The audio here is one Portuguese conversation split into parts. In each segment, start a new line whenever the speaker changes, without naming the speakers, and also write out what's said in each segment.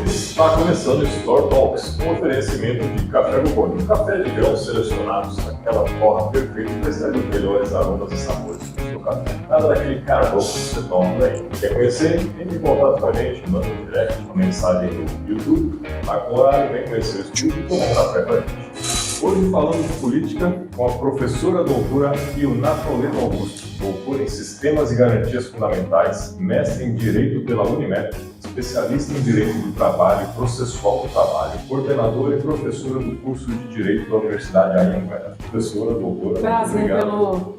Está começando o Store Talks, um oferecimento de café Gogoni. Um café de grãos selecionados, aquela forma perfeita para extrair os melhores aromas e sabores do café. Nada daquele carvão que você toma por aí. Quer conhecer? Entre em contato com a gente, manda um direct, uma mensagem no YouTube. Agora vem conhecer o estúdio e tomar um café com a gente. Hoje falando de política com a professora doutora Ilna Toledo Augusto, doutora em Sistemas e Garantias Fundamentais, mestre em Direito pela Unimed, especialista em Direito do Trabalho e Processual do Trabalho, coordenadora e professora do curso de Direito da Universidade Anhanguera. Professora, doutora,
prazer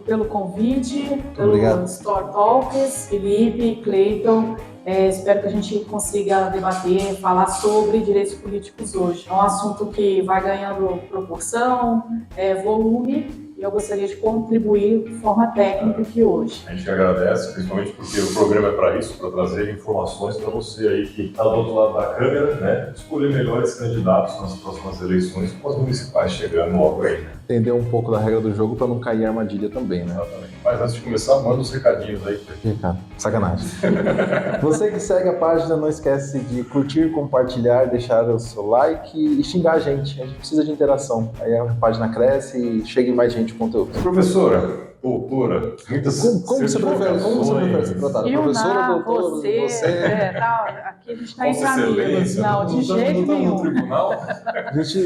pelo convite, pelo Store Talks, Felipe, Cleiton. Espero que a gente consiga debater, falar sobre direitos políticos hoje. É um assunto que vai ganhando proporção, volume, e eu gostaria de contribuir de forma técnica aqui hoje.
A gente agradece, principalmente porque o programa é para isso, para trazer informações para você aí que está do outro lado da câmera, né? Escolher melhores candidatos nas próximas eleições, com as municipais chegando logo aí, né?
Entender um pouco da regra do jogo para não cair em armadilha também, né?
Exatamente. Mas antes de começar, manda os recadinhos aí.
Recado. Sacanagem. Você que segue a página, não esquece de curtir, compartilhar, deixar o seu like e xingar a gente. A gente precisa de interação. Aí a página cresce e chega mais gente com conteúdo.
Professora, doutora, muitas
como você prefere ser tratada? Professora, doutora,
você... aqui a gente está entre amigos. Não, de jeito nenhum.
No tribunal?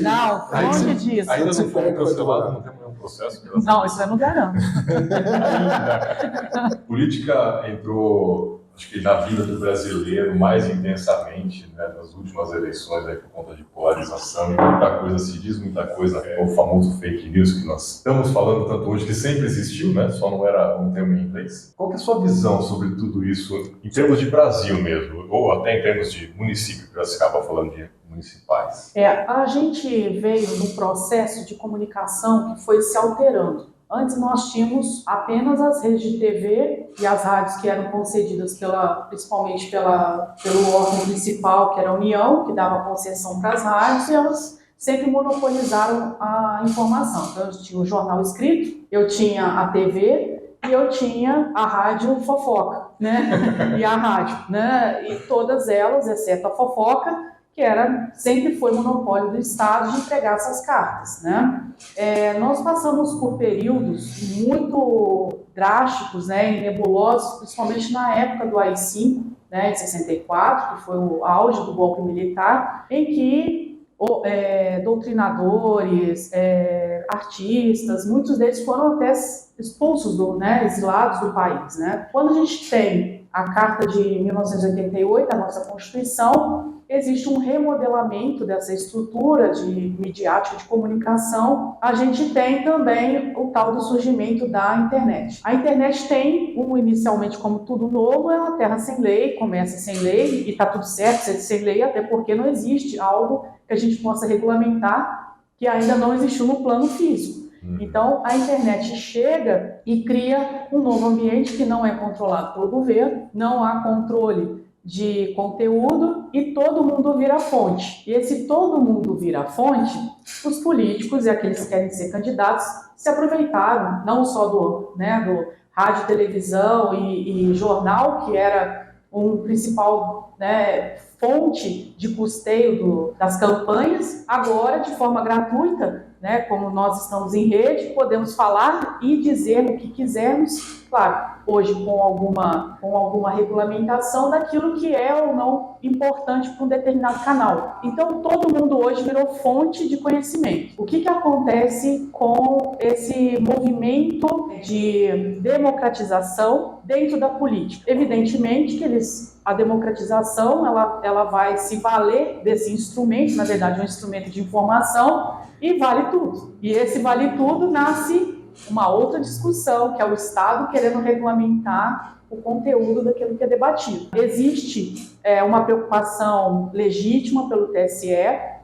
Não, longe disso.
Ainda não foi cancelado, não temos nenhum processo.
Não, isso eu não garanto.
Política entrou, acho que na vida do brasileiro mais intensamente, né, nas últimas eleições aí, por conta de polarização, e muita coisa se diz, muita coisa é o famoso fake news que nós estamos falando tanto hoje, que sempre existiu, né, só não era um termo em inglês. Qual que é a sua visão sobre tudo isso, em termos de Brasil mesmo, ou até em termos de município, que você acaba falando de municipais?
A gente veio num processo de comunicação que foi se alterando. Antes nós tínhamos apenas as redes de TV e as rádios que eram concedidas principalmente pelo órgão principal, que era a União, que dava concessão para as rádios, e elas sempre monopolizaram a informação. Então eu tinha o jornal escrito, eu tinha a TV e eu tinha a rádio fofoca, né? E a rádio, né? E todas elas, exceto a fofoca, que sempre foi monopólio do Estado de entregar essas cartas, né? Nós passamos por períodos muito drásticos, né, e nebulosos, principalmente na época do AI-5, né, em 64, que foi o auge do golpe militar, em que doutrinadores, artistas, muitos deles foram até expulsos, exilados do país, né? Quando a gente tem a Carta de 1988, a nossa Constituição, existe um remodelamento dessa estrutura midiática de comunicação. A gente tem também o tal do surgimento da internet. A internet tem, inicialmente, como tudo novo, é uma terra sem lei, começa sem lei, e está tudo certo ser sem lei, até porque não existe algo que a gente possa regulamentar que ainda não existiu no plano físico. Então, a internet chega e cria um novo ambiente que não é controlado pelo governo, não há controle de conteúdo e todo mundo vira fonte. E esse todo mundo vira fonte, os políticos e aqueles que querem ser candidatos se aproveitaram, não só do rádio, televisão e jornal, que era um principal fonte de custeio das campanhas, agora de forma gratuita, como nós estamos em rede, podemos falar e dizer o que quisermos, claro, hoje com alguma regulamentação daquilo que é ou não importante para um determinado canal. Então, todo mundo hoje virou fonte de conhecimento. O que acontece com esse movimento de democratização dentro da política? Evidentemente que a democratização ela vai se valer desse instrumento, na verdade é um instrumento de informação, e vale tudo. E esse vale tudo nasce uma outra discussão, que é o Estado querendo regulamentar o conteúdo daquilo que é debatido. Existe uma preocupação legítima pelo TSE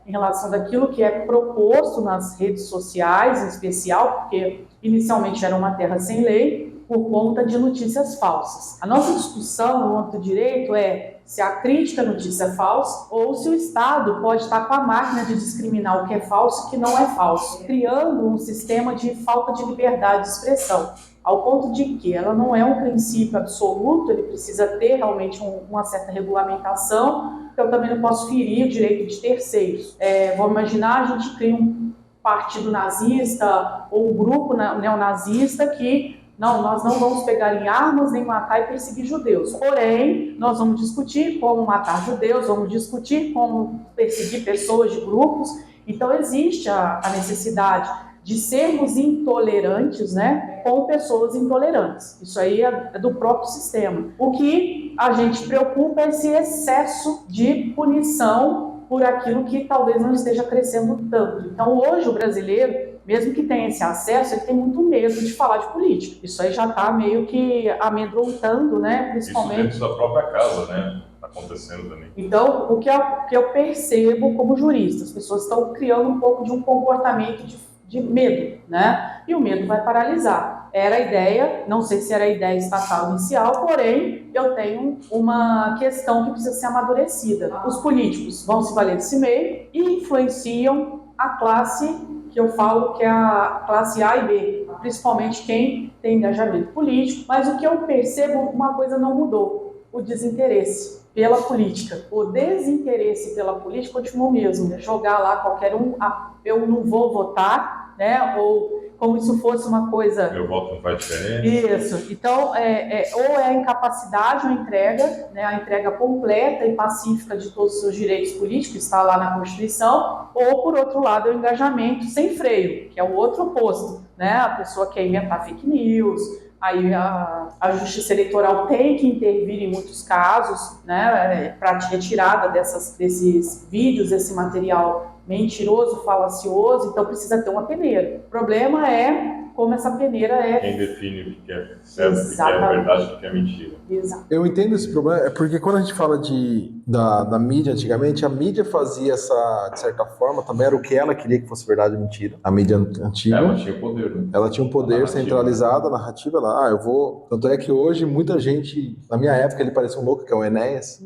em relação daquilo que é proposto nas redes sociais, em especial, porque inicialmente era uma terra sem lei, por conta de notícias falsas. A nossa discussão no âmbito do direito é se a crítica à notícia é falsa ou se o Estado pode estar com a máquina de discriminar o que é falso e o que não é falso, criando um sistema de falta de liberdade de expressão, ao ponto de que ela não é um princípio absoluto, ele precisa ter realmente uma certa regulamentação. porque eu também não posso ferir o direito de terceiros. Vamos imaginar, a gente cria um partido nazista ou um grupo neonazista que nós não vamos pegar em armas, nem matar e perseguir judeus. Porém, nós vamos discutir como matar judeus, vamos discutir como perseguir pessoas de grupos. Então, existe a necessidade de sermos intolerantes, né, com pessoas intolerantes. Isso aí é do próprio sistema. O que a gente preocupa é esse excesso de punição por aquilo que talvez não esteja crescendo tanto. Então, hoje, o brasileiro, mesmo que tenha esse acesso, ele tem muito medo de falar de política. Isso aí já está meio que amedrontando, né? Principalmente...
Isso dentro da própria casa, né? Está acontecendo também.
Então, o que eu percebo como jurista, as pessoas estão criando um pouco de um comportamento de medo, né? E o medo vai paralisar. Era a ideia, não sei se era a ideia estatal inicial, porém, eu tenho uma questão que precisa ser amadurecida. Os políticos vão se valer desse meio e influenciam a classe que eu falo que é a classe A e B, principalmente quem tem engajamento político, mas o que eu percebo, uma coisa não mudou, o desinteresse pela política. O desinteresse pela política continua o mesmo, né? Jogar lá qualquer um, eu não vou votar, né? Ou como se fosse uma coisa...
Meu voto não faz diferença.
Isso. Então, ou é a incapacidade ou a entrega, né? A entrega completa e pacífica de todos os seus direitos políticos, está lá na Constituição, ou, por outro lado, é o engajamento sem freio, que é o outro oposto, né? A pessoa quer inventar fake news, aí a Justiça Eleitoral tem que intervir em muitos casos, né? Para retirada desses vídeos, desse material mentiroso, falacioso, então precisa ter uma peneira. O problema é como essa peneira é...
Quem define o que é certo, o que é verdade, o que é mentira.
Exato.
Eu entendo esse problema, é porque quando a gente fala da mídia antigamente, a mídia fazia essa, de certa forma, também era o que ela queria que fosse verdade ou mentira. A mídia antiga.
Ela tinha poder, né?
Ela tinha um poder centralizado, a narrativa lá, eu vou... Tanto é que hoje muita gente, na minha época ele parecia um louco, que é o Enéas.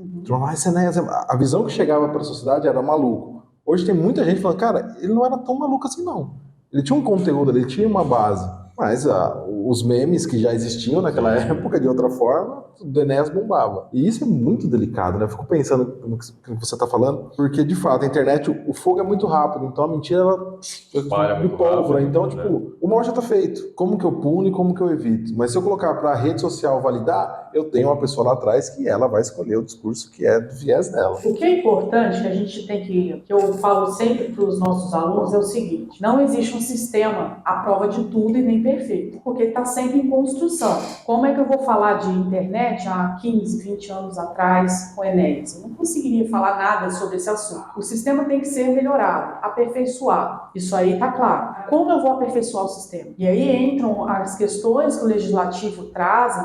Esse Enéas, a visão que chegava para a sociedade era maluco. Hoje tem muita gente falando, cara, ele não era tão maluco assim não. Ele tinha um conteúdo, ele tinha uma base. Mas os memes que já existiam naquela época, de outra forma, o Enéas bombava. E isso é muito delicado, né? Eu fico pensando no que você está falando, porque, de fato, a internet, o fogo é muito rápido, então a mentira, ela
espalha muito
pólvora.
rápido,
Então,
né?
tipo, o mal já está feito. Como que eu puno e como que eu evito? Mas se eu colocar para a rede social validar, eu tenho uma pessoa lá atrás que ela vai escolher o discurso que é do viés dela.
O que é importante, que a gente tem que eu falo sempre para os nossos alunos, é o seguinte: não existe um sistema à prova de tudo e nem perfeito, porque está sempre em construção. Como é que eu vou falar de internet há 15, 20 anos atrás com o Enéas? Eu não conseguiria falar nada sobre esse assunto. O sistema tem que ser melhorado, aperfeiçoado. Isso aí está claro. Como eu vou aperfeiçoar o sistema? E aí entram as questões que o Legislativo traz,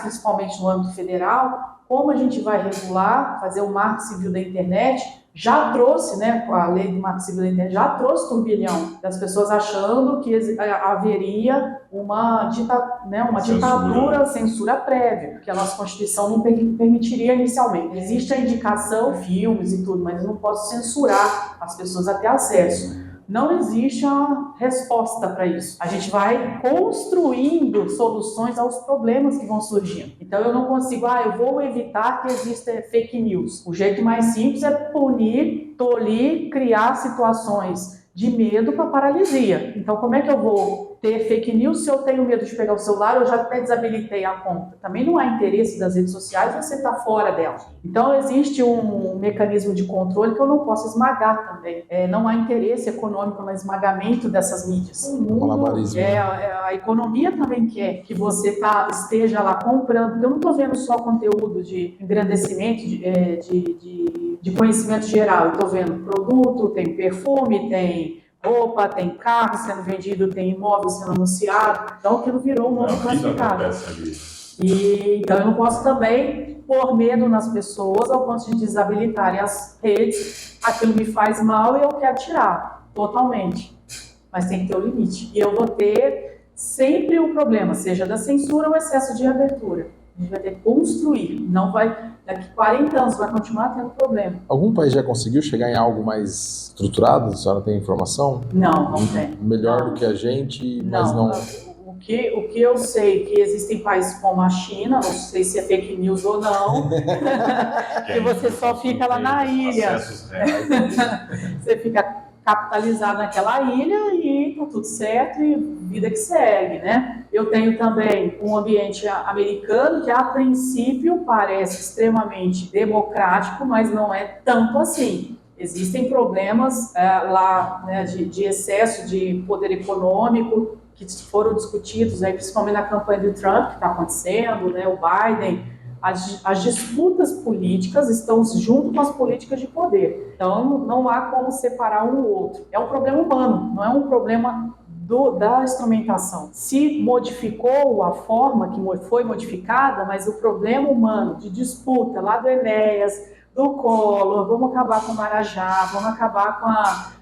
principalmente no âmbito federal, como a gente vai regular, fazer o Marco Civil da Internet. Já trouxe, né, a lei do Marco Civil da Internet, já trouxe turbilhão das pessoas achando que haveria uma ditadura, censura prévia, porque a nossa Constituição não permitiria inicialmente. Existe a indicação, filmes e tudo, mas eu não posso censurar as pessoas a ter acesso. Não existe uma resposta para isso. A gente vai construindo soluções aos problemas que vão surgindo. Então eu não consigo, eu vou evitar que exista fake news. O jeito mais simples é punir, tolir, criar situações de medo para paralisia. Então como é que eu vou ter fake news se eu tenho medo de pegar o celular? Eu já até desabilitei a conta. Também não há interesse das redes sociais, você está fora dela. Então existe um mecanismo de controle que eu não posso esmagar também. Não há interesse econômico no esmagamento dessas mídias. O mundo, a economia também quer que você esteja lá comprando. Eu não estou vendo só conteúdo de engrandecimento, de conhecimento geral. Eu estou vendo produto, tem perfume, tem roupa, tem carro sendo vendido, tem imóvel sendo anunciado. Então aquilo virou um novo classificado. Então eu não posso também pôr medo nas pessoas ao ponto de desabilitarem as redes. Aquilo me faz mal e eu quero tirar totalmente. Mas tem que ter o limite. E eu vou ter sempre o problema, seja da censura ou excesso de abertura. A gente vai ter que construir. Não vai... Daqui 40 anos vai continuar tendo problema.
Algum país já conseguiu chegar em algo mais estruturado? A senhora tem informação?
Não tem.
Melhor do que a gente, mas não...
que eu sei que existem países como a China, não sei se é fake news ou não, que você só fica lá na ilha. Você fica capitalizado naquela ilha e tá tudo certo e vida que segue, né? Eu tenho também um ambiente americano que a princípio parece extremamente democrático, mas não é tanto assim. Existem problemas lá, né, de excesso de poder econômico que foram discutidos, aí, principalmente na campanha do Trump, que está acontecendo, né, o Biden. As disputas políticas estão junto com as políticas de poder. Então, não há como separar um do outro. É um problema humano, não é um problema da instrumentação. Se modificou a forma que foi modificada, mas o problema humano de disputa lá do Enéas, do Collor, vamos acabar com o Marajá, vamos acabar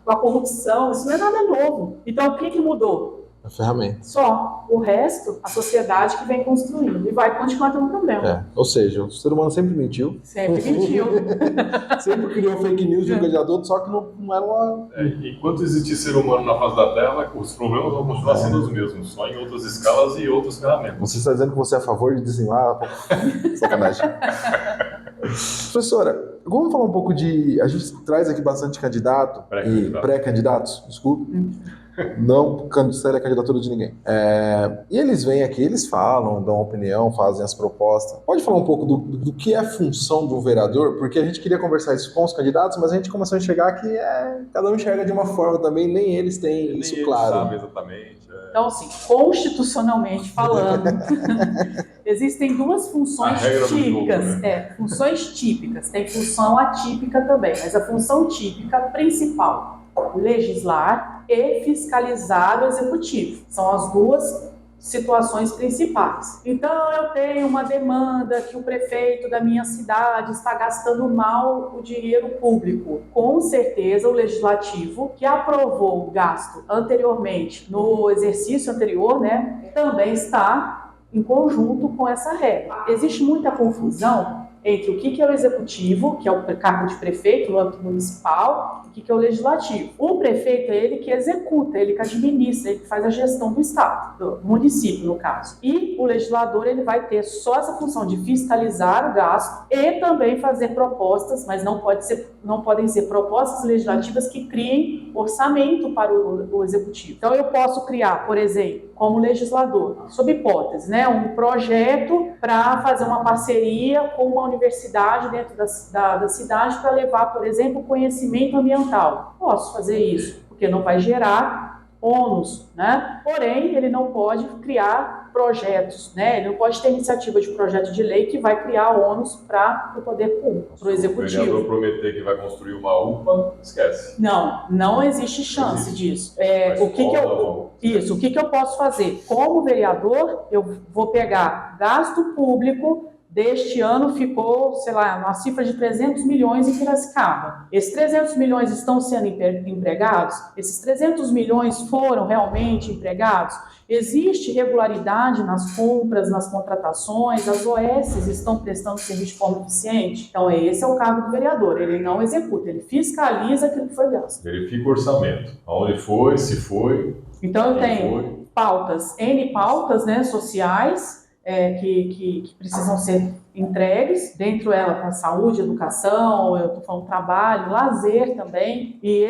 com a corrupção, isso não é nada novo. Então, o que mudou?
A ferramenta.
Só. O resto, a sociedade que vem construindo. E vai continuar tendo problema.
Ou seja, o ser humano sempre mentiu.
Sempre mentiu.
Sempre criou fake news de um candidato, só que não era uma...
Enquanto existir ser humano na face da Terra, os problemas vão continuar sendo os mesmos, só em outras escalas e outras ferramentas.
Você está dizendo que você é a favor de dizimar? Sacanagem. Professora, vamos falar um pouco de... A gente traz aqui bastante candidato e pré-candidatos, desculpe. Não ser a candidatura de ninguém. E eles vêm aqui, eles falam, dão opinião, fazem as propostas. Pode falar um pouco do que é a função de um vereador? Porque a gente queria conversar isso com os candidatos, mas a gente começou a enxergar que cada um enxerga de uma forma também, nem eles têm isso claro.
Sabem exatamente.
Então, assim, constitucionalmente falando, existem duas funções típicas.
Jogo, né?
Funções típicas. Tem função atípica também, mas a função típica principal, legislar e fiscalizar o executivo. São as duas situações principais. Então, eu tenho uma demanda que o prefeito da minha cidade está gastando mal o dinheiro público. Com certeza, o legislativo, que aprovou o gasto anteriormente, no exercício anterior, né, também está em conjunto com essa regra. Existe muita confusão entre o que é o executivo, que é o cargo de prefeito no âmbito municipal, e o que é o legislativo. O prefeito é ele que executa, ele que administra, ele que faz a gestão do estado, do município, no caso. E o legislador, ele vai ter só essa função de fiscalizar o gasto e também fazer propostas, mas não podem ser propostas legislativas que criem orçamento para o executivo. Então, eu posso criar, por exemplo, como legislador, sob hipótese, né, um projeto para fazer uma parceria com uma universidade dentro da cidade para levar, por exemplo, conhecimento ambiental. Posso fazer isso, porque não vai gerar ônus, né? Porém, ele não pode criar projetos, né? Ele não pode ter iniciativa de projeto de lei que vai criar ônus para o poder público, para o executivo.
O vereador prometer que vai construir uma UPA, esquece.
Não existe chance disso. O que eu posso fazer? Como vereador, eu vou pegar gasto público. Deste ano ficou, sei lá, uma cifra de 300 milhões em Piracicaba. Esses 300 milhões estão sendo empregados? Esses 300 milhões foram realmente empregados? Existe regularidade nas compras, nas contratações? As OS estão prestando serviço de forma eficiente? Então, esse é o cargo do vereador. Ele não executa, ele fiscaliza aquilo que foi gasto.
Verifica o orçamento. Aonde foi, se foi.
Então, eu tenho pautas, N pautas, né, sociais, que precisam ser entregues, dentro dela para saúde, educação, eu estou falando trabalho, lazer também, e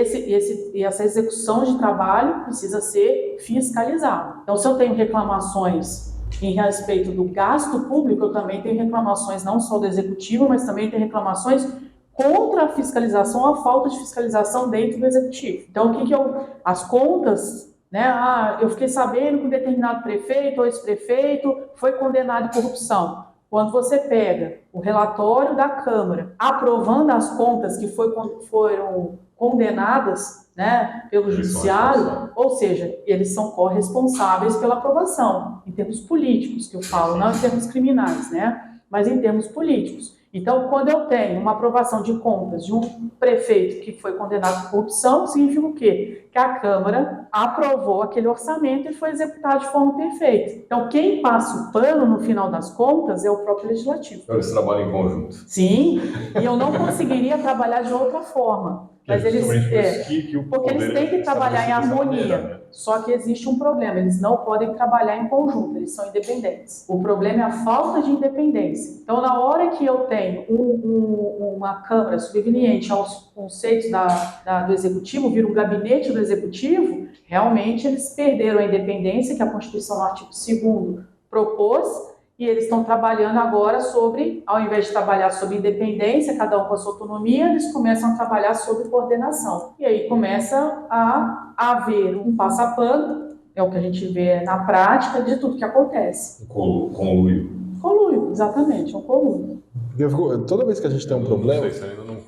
essa execução de trabalho precisa ser fiscalizada. Então, se eu tenho reclamações em respeito do gasto público, eu também tenho reclamações não só do executivo, mas também tenho reclamações contra a fiscalização, a falta de fiscalização dentro do executivo. Então, as contas, né? Eu fiquei sabendo que um determinado prefeito ou ex-prefeito foi condenado por corrupção. Quando você pega o relatório da Câmara aprovando as contas que foram condenadas, né, pelo Judiciário, ou seja, eles são corresponsáveis pela aprovação, em termos políticos, que eu falo, não em termos criminais, né, mas em termos políticos. Então, quando eu tenho uma aprovação de contas de um prefeito que foi condenado por corrupção, significa o quê? Que a Câmara aprovou aquele orçamento e foi executado de forma perfeita. Então, quem passa o pano no final das contas é o próprio Legislativo.
Então, eles trabalham em conjunto.
Sim, e eu não conseguiria trabalhar de outra forma. Mas eles,
que o
porque eles têm que trabalhar em harmonia.
Né?
Só que existe um problema, eles não podem trabalhar em conjunto, eles são independentes. O problema é a falta de independência. Então, na hora que eu tenho uma Câmara subveniente aos conceitos do Executivo, vira um gabinete do Executivo, realmente eles perderam a independência que a Constituição, no artigo 2º, propôs, e eles estão trabalhando agora sobre, ao invés de trabalhar sobre independência, cada um com a sua autonomia, eles começam a trabalhar sobre coordenação. E aí começa a haver um passapano, é o que a gente vê na prática, de tudo que acontece.
Conluio.
Conluio, exatamente, um conluio.
Toda vez que a gente tem um problema...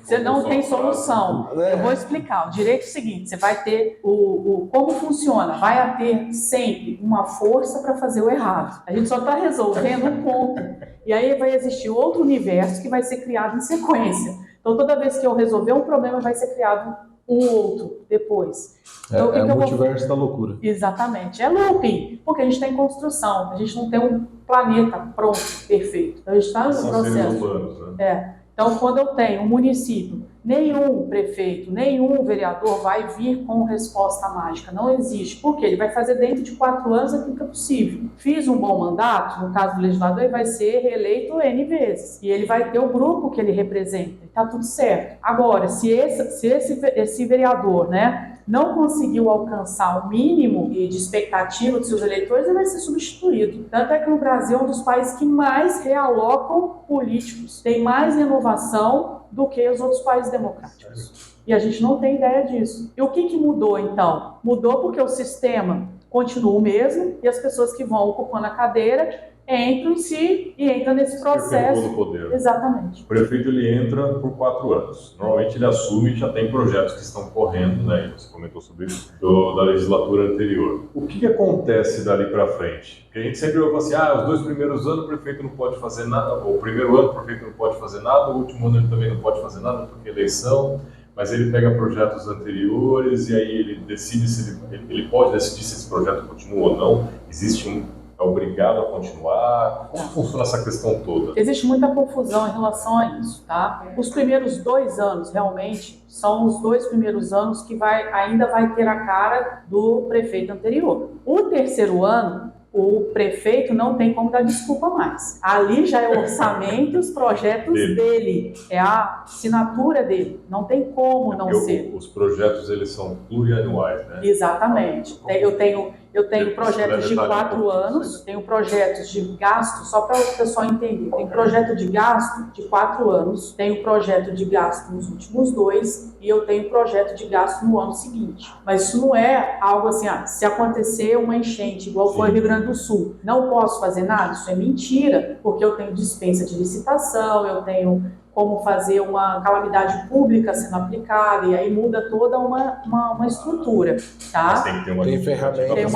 Você não tem solução. Eu vou explicar. O direito é o seguinte, você vai ter como funciona. Vai ter sempre uma força para fazer o errado. A gente só está resolvendo um ponto. E aí vai existir outro universo que vai ser criado em sequência. Então, toda vez que eu resolver um problema, vai ser criado um outro depois. Então,
o multiverso da loucura.
Exatamente. É looping, porque a gente está em construção. A gente não tem um planeta pronto, perfeito. Então, a gente está no processo.
Humanos, né?
Então, quando eu tenho um município, nenhum prefeito, nenhum vereador vai vir com resposta mágica. Não existe. Por quê? Ele vai fazer dentro de 4 anos aquilo que é possível. Fiz um bom mandato, no caso do legislador, ele vai ser reeleito N vezes. E ele vai ter o grupo que ele representa. Está tudo certo. Agora, se esse vereador, não conseguiu alcançar o mínimo de expectativa dos seus eleitores, ele vai ser substituído. Tanto é que o Brasil é um dos países que mais realocam políticos, tem mais renovação do que os outros países democráticos. E a gente não tem ideia disso. E o que mudou, então? Mudou porque o sistema continua o mesmo e as pessoas que vão ocupando a cadeira entram em si e entram nesse processo.
Do poder.
Exatamente.
O prefeito ele entra por 4 anos. Normalmente ele assume e já tem projetos que estão correndo, né? Você comentou sobre isso, da legislatura anterior. O que acontece dali para frente? Porque a gente sempre ouve assim, os 2 primeiros anos o prefeito não pode fazer nada, ou o primeiro ano o prefeito não pode fazer nada, o último ano ele também não pode fazer nada porque é eleição, mas ele pega projetos anteriores e aí ele decide se ele pode decidir se esse projeto continua ou não. Existe é obrigado a continuar? Como funciona essa questão toda?
Existe muita confusão em relação a isso, tá? Os primeiros 2 anos, realmente, são os 2 primeiros anos que ainda vai ter a cara do prefeito anterior. O terceiro ano, o prefeito não tem como dar desculpa mais. Ali já é o orçamento e os projetos dele, é a assinatura dele. Não tem como não ser.
Os projetos, eles são plurianuais, né?
Exatamente. Eu tenho projetos de 4 anos, tenho projetos de gasto, só para o pessoal entender. Tenho projeto de gasto de 4 anos, tenho projeto de gasto nos últimos 2 e eu tenho projeto de gasto no ano seguinte. Mas isso não é algo assim, se acontecer uma enchente, igual foi no Rio Grande do Sul, não posso fazer nada? Isso é mentira, porque eu tenho dispensa de licitação, eu tenho como fazer uma calamidade pública sendo aplicada, e aí muda toda uma estrutura, tá?
Mas tem que ter uma
ferramenta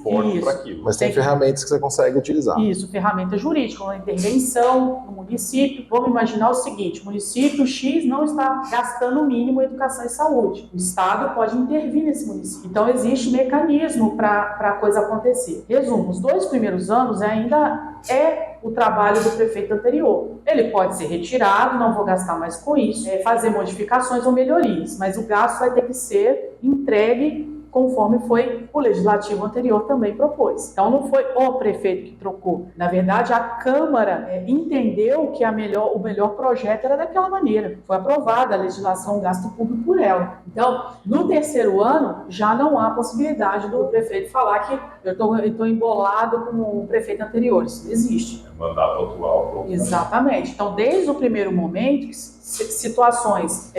forte para aquilo.
Mas tem ferramentas que você consegue utilizar.
Isso, ferramenta jurídica, uma intervenção no município. Vamos imaginar o seguinte, o município X não está gastando o mínimo em educação e saúde. O Estado pode intervir nesse município. Então, existe mecanismo para a coisa acontecer. Resumo, os 2 primeiros anos ainda é o trabalho do prefeito anterior. Ele pode ser retirado, não vou gastar mais com isso, fazer modificações ou melhorias, mas o gasto vai ter que ser entregue conforme foi o legislativo anterior também propôs. Então não foi o prefeito que trocou. Na verdade, a Câmara entendeu que o melhor projeto era daquela maneira. Foi aprovada a legislação gasto público por ela. Então, no terceiro ano, já não há possibilidade do prefeito falar que eu estou embolado com o prefeito anterior. Isso não existe.
É mandato atual.
Exatamente. Então, desde o primeiro momento, situações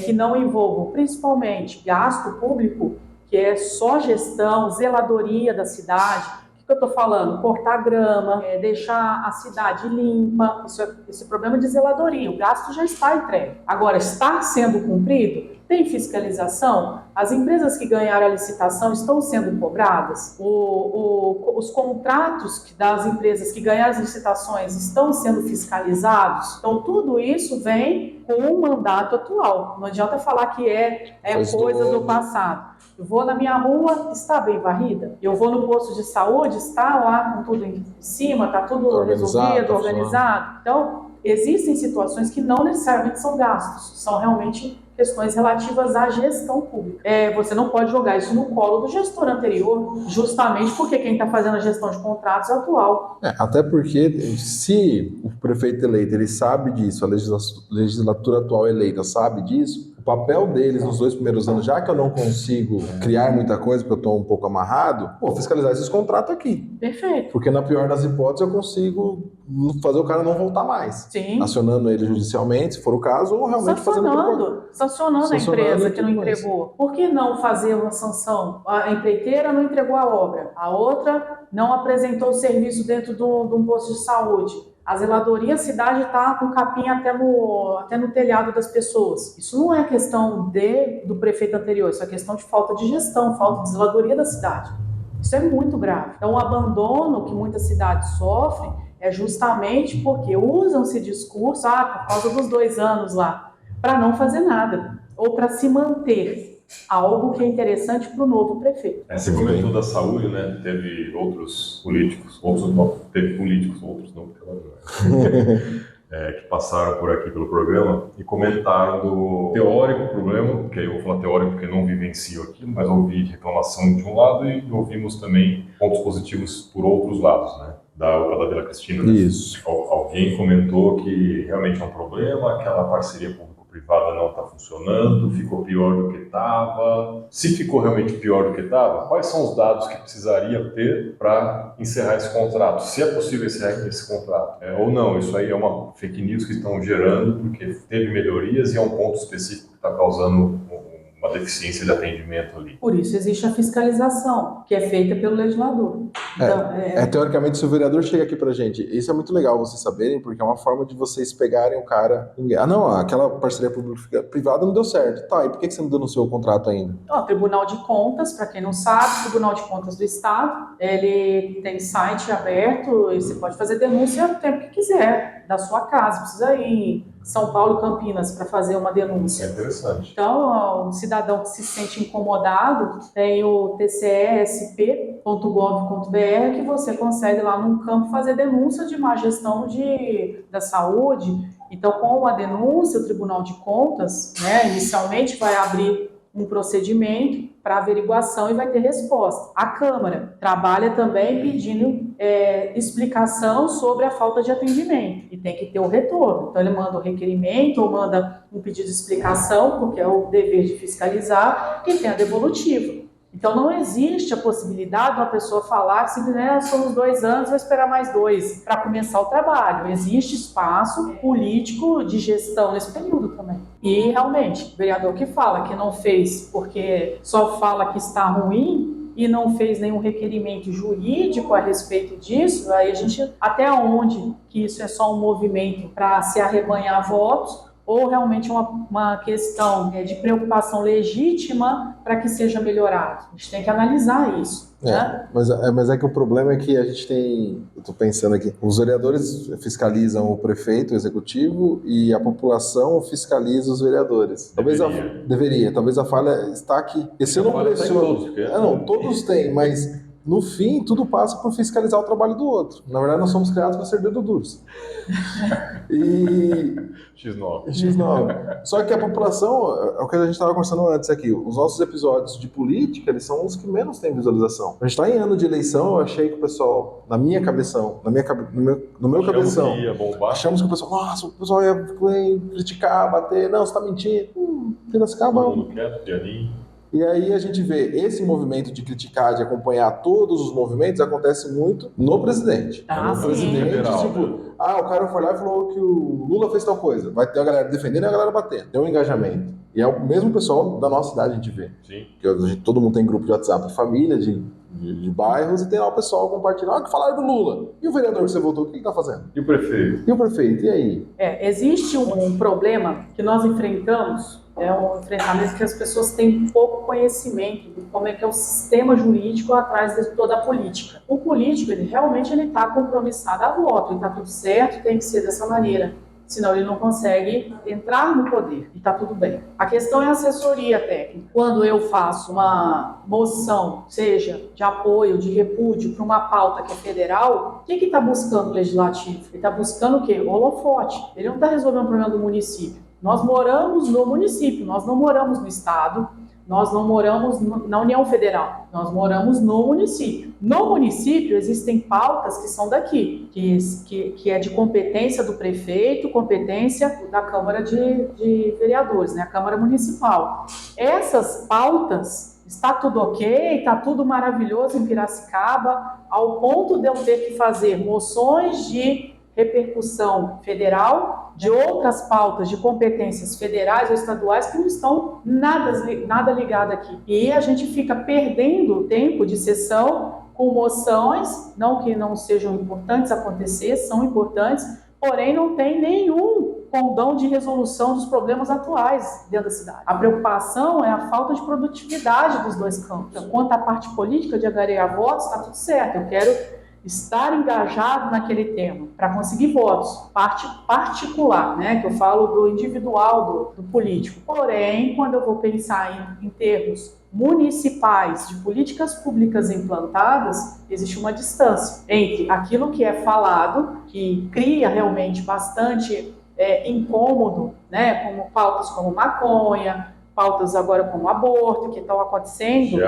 que não envolvam principalmente gasto público, que é só gestão, zeladoria da cidade. O que eu estou falando? Cortar grama, deixar a cidade limpa, esse problema de zeladoria, o gasto já está entregue. Agora, está sendo cumprido? Tem fiscalização? As empresas que ganharam a licitação estão sendo cobradas? Os contratos das empresas que ganharam as licitações estão sendo fiscalizados? Então, tudo isso vem com o mandato atual. Não adianta falar que é coisa do passado. Eu vou na minha rua, está bem varrida. Eu vou no posto de saúde, está lá com tudo em cima, está tudo resolvido, organizado. Então, existem situações que não necessariamente são gastos, são realmente questões relativas à gestão pública. Você não pode jogar isso no colo do gestor anterior, justamente porque quem está fazendo a gestão de contratos é o atual.
Até porque se o prefeito eleito ele sabe disso, a legislatura atual eleita sabe disso, o papel deles nos 2 primeiros anos, já que eu não consigo criar muita coisa, porque eu estou um pouco amarrado, fiscalizar esses contratos aqui.
Perfeito.
Porque na pior das hipóteses eu consigo fazer o cara não voltar mais.
Sim.
Acionando ele judicialmente, se for o caso, ou realmente
sancionando a empresa que não entregou. Por que não fazer uma sanção? A empreiteira não entregou a obra, a outra não apresentou o serviço dentro de um posto de saúde. A zeladoria, a cidade está com capim até no telhado das pessoas. Isso não é questão do prefeito anterior, isso é questão de falta de gestão, falta de zeladoria da cidade. Isso é muito grave. Então, o abandono que muitas cidades sofrem é justamente porque usam esse discurso, por causa dos 2 anos lá, para não fazer nada, ou para se manter. Algo que é interessante para o novo prefeito.
Você comentou da saúde, né? Teve outros políticos, outros não, que passaram por aqui pelo programa e comentaram do teórico problema, que eu vou falar teórico porque não vivencio aquilo, mas ouvi reclamação de um lado e ouvimos também pontos positivos por outros lados, né? Da Vila Cristina. Né?
Isso.
Alguém comentou que realmente é um problema, aquela parceria público-privada não está funcionando, ficou pior do que estava. Se ficou realmente pior do que estava, quais são os dados que precisaria ter para encerrar esse contrato? Se é possível encerrar esse contrato. Ou não, isso aí é uma fake news que estão gerando porque teve melhorias e é um ponto específico que está causando uma deficiência de atendimento ali.
Por isso existe a fiscalização, que é feita pelo legislador. Então,
teoricamente, se o vereador chega aqui pra gente, isso é muito legal vocês saberem, porque é uma forma de vocês pegarem o cara... aquela parceria público-privada não deu certo. Tá, e por que você não denunciou o contrato ainda?
Tribunal de Contas, para quem não sabe, Tribunal de Contas do Estado, ele tem site aberto e você pode fazer denúncia o tempo que quiser, da sua casa, precisa ir em São Paulo, Campinas, para fazer uma denúncia.
É interessante.
Então, o cidadão que se sente incomodado, tem o tcesp.gov.br, que você consegue lá num campo fazer denúncia de má gestão da saúde. Então, com a denúncia, o Tribunal de Contas, inicialmente vai abrir um procedimento para averiguação e vai ter resposta. A Câmara trabalha também pedindo explicação sobre a falta de atendimento e tem que ter o retorno. Então ele manda o requerimento ou manda um pedido de explicação, porque é o dever de fiscalizar, e tem a devolutiva. Então não existe a possibilidade de uma pessoa falar que simplesmente somos 2 anos, vou esperar mais 2 para começar o trabalho. Existe espaço político de gestão nesse período também. E realmente, o vereador que fala que não fez porque só fala que está ruim e não fez nenhum requerimento jurídico a respeito disso, aí a gente, até onde que isso é só um movimento para se arrebanhar votos, ou realmente uma questão de preocupação legítima para que seja melhorado. A gente tem que analisar isso. Né?
Mas é que o problema é que a gente tem, eu estou pensando aqui, os vereadores fiscalizam o prefeito, o executivo, e a população fiscaliza os vereadores. Talvez a falha está aqui. Esse eu não pressiono. Todos têm, mas no fim, tudo passa por fiscalizar o trabalho do outro. Na verdade, nós somos criados para ser dedo duros. X9. Só que a população, é o que a gente estava conversando antes aqui, os nossos episódios de política, eles são os que menos têm visualização. A gente está em ano de eleição, eu achei que o pessoal, no meu cabeção, achamos que o pessoal, nossa, o pessoal ia criticar, bater, não, você está mentindo. Piracicaba.
Todo mundo quieto, pianinho.
E aí a gente vê esse movimento de criticar, de acompanhar todos os movimentos, acontece muito no presidente.
No
presidente, o cara foi lá e falou que o Lula fez tal coisa. Vai ter a galera defendendo e a galera batendo. Tem um engajamento. E é o mesmo pessoal da nossa cidade a gente vê.
Sim.
Todo mundo tem grupo de WhatsApp de família, de bairros, e tem lá o pessoal compartilhando, que falaram do Lula. E o vereador que você votou, o que ele está fazendo?
E o prefeito? E aí?
Existe um problema que nós enfrentamos, é um enfrentamento que as pessoas têm pouco conhecimento de como é que é o sistema jurídico atrás de toda a política. O político, ele realmente está compromissado a voto, ele está tudo certo, tem que ser dessa maneira. senão ele não consegue entrar no poder, e está tudo bem. A questão é a assessoria técnica. Quando eu faço uma moção, seja de apoio, de repúdio, para uma pauta que é federal, o que está buscando o legislativo? Ele está buscando o quê? Holofote. Ele não está resolvendo o problema do município. Nós moramos no município, nós não moramos no estado, nós não moramos na União Federal, nós moramos no município. No município existem pautas que são daqui, que é de competência do prefeito, competência da Câmara de Vereadores, né, a Câmara Municipal. Essas pautas, está tudo ok, está tudo maravilhoso em Piracicaba, ao ponto de eu ter que fazer moções de repercussão federal, de outras pautas de competências federais ou estaduais que não estão nada ligado aqui. E a gente fica perdendo tempo de sessão com moções, não que não sejam importantes acontecer, são importantes, porém não tem nenhum condão de resolução dos problemas atuais dentro da cidade. A preocupação é a falta de produtividade dos dois campos. Quanto à parte política de agregar votos, está tudo certo, eu quero estar engajado naquele tema, para conseguir votos, parte particular, né, que eu falo do individual do político. Porém, quando eu vou pensar em termos municipais, de políticas públicas implantadas, existe uma distância entre aquilo que é falado, que cria realmente bastante incômodo, né, como pautas como maconha, pautas agora como aborto, que estão acontecendo.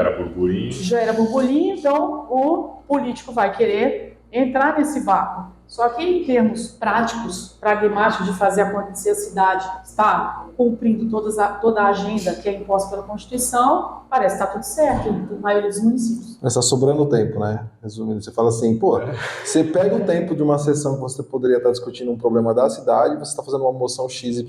Gera burburinho, então o político vai querer entrar nesse vácuo. Só que em termos práticos, pragmáticos de fazer acontecer, a cidade está cumprindo toda a agenda que é imposta pela Constituição, parece que está tudo certo na maioria dos municípios.
Mas está sobrando tempo, né? Resumindo, você fala assim, você pega o tempo de uma sessão que você poderia estar discutindo um problema da cidade, você está fazendo uma moção XYZ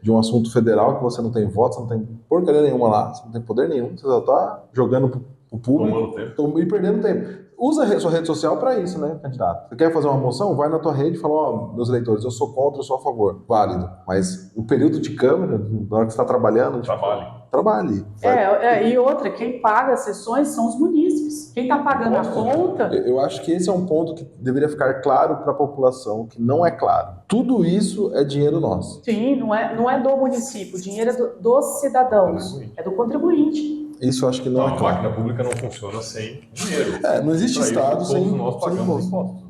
de um assunto federal que você não tem voto, você não tem porcaria nenhuma lá, você não tem poder nenhum, você só está jogando pro público e perdendo tempo. Usa a sua rede social para isso, né, candidato? Você quer fazer uma moção? Vai na tua rede e fala, meus eleitores, eu sou contra, eu sou a favor. Válido. Mas o período de câmera, na hora que você está trabalhando... Trabalhe.
E outra, quem paga as sessões são os munícipes. Quem está pagando a conta...
Eu acho que esse é um ponto que deveria ficar claro para a população, que não é claro. Tudo isso é dinheiro nosso.
Sim, não é do município, o dinheiro é dos cidadãos, é do contribuinte.
Isso eu acho que não é claro.
A máquina pública não funciona sem dinheiro.
Não existe Estado sem
nós pagamos impostos.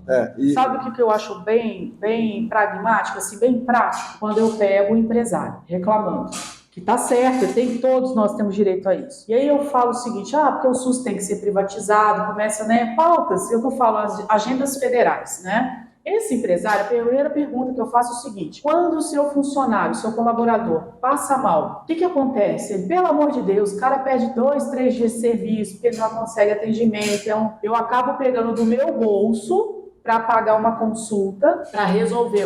Sabe o que eu acho bem pragmático, assim, bem prático? Quando eu pego um empresário reclamando que tá certo, todos nós temos direito a isso. E aí eu falo o seguinte, porque o SUS tem que ser privatizado, começa, pautas, eu falo as agendas federais, né? Esse empresário, a primeira pergunta que eu faço é o seguinte: quando o seu funcionário, o seu colaborador passa mal, o que acontece? Ele, pelo amor de Deus, o cara perde 2, 3 dias de serviço porque ele não consegue atendimento. Então, eu acabo pegando do meu bolso para pagar uma consulta, para resolver,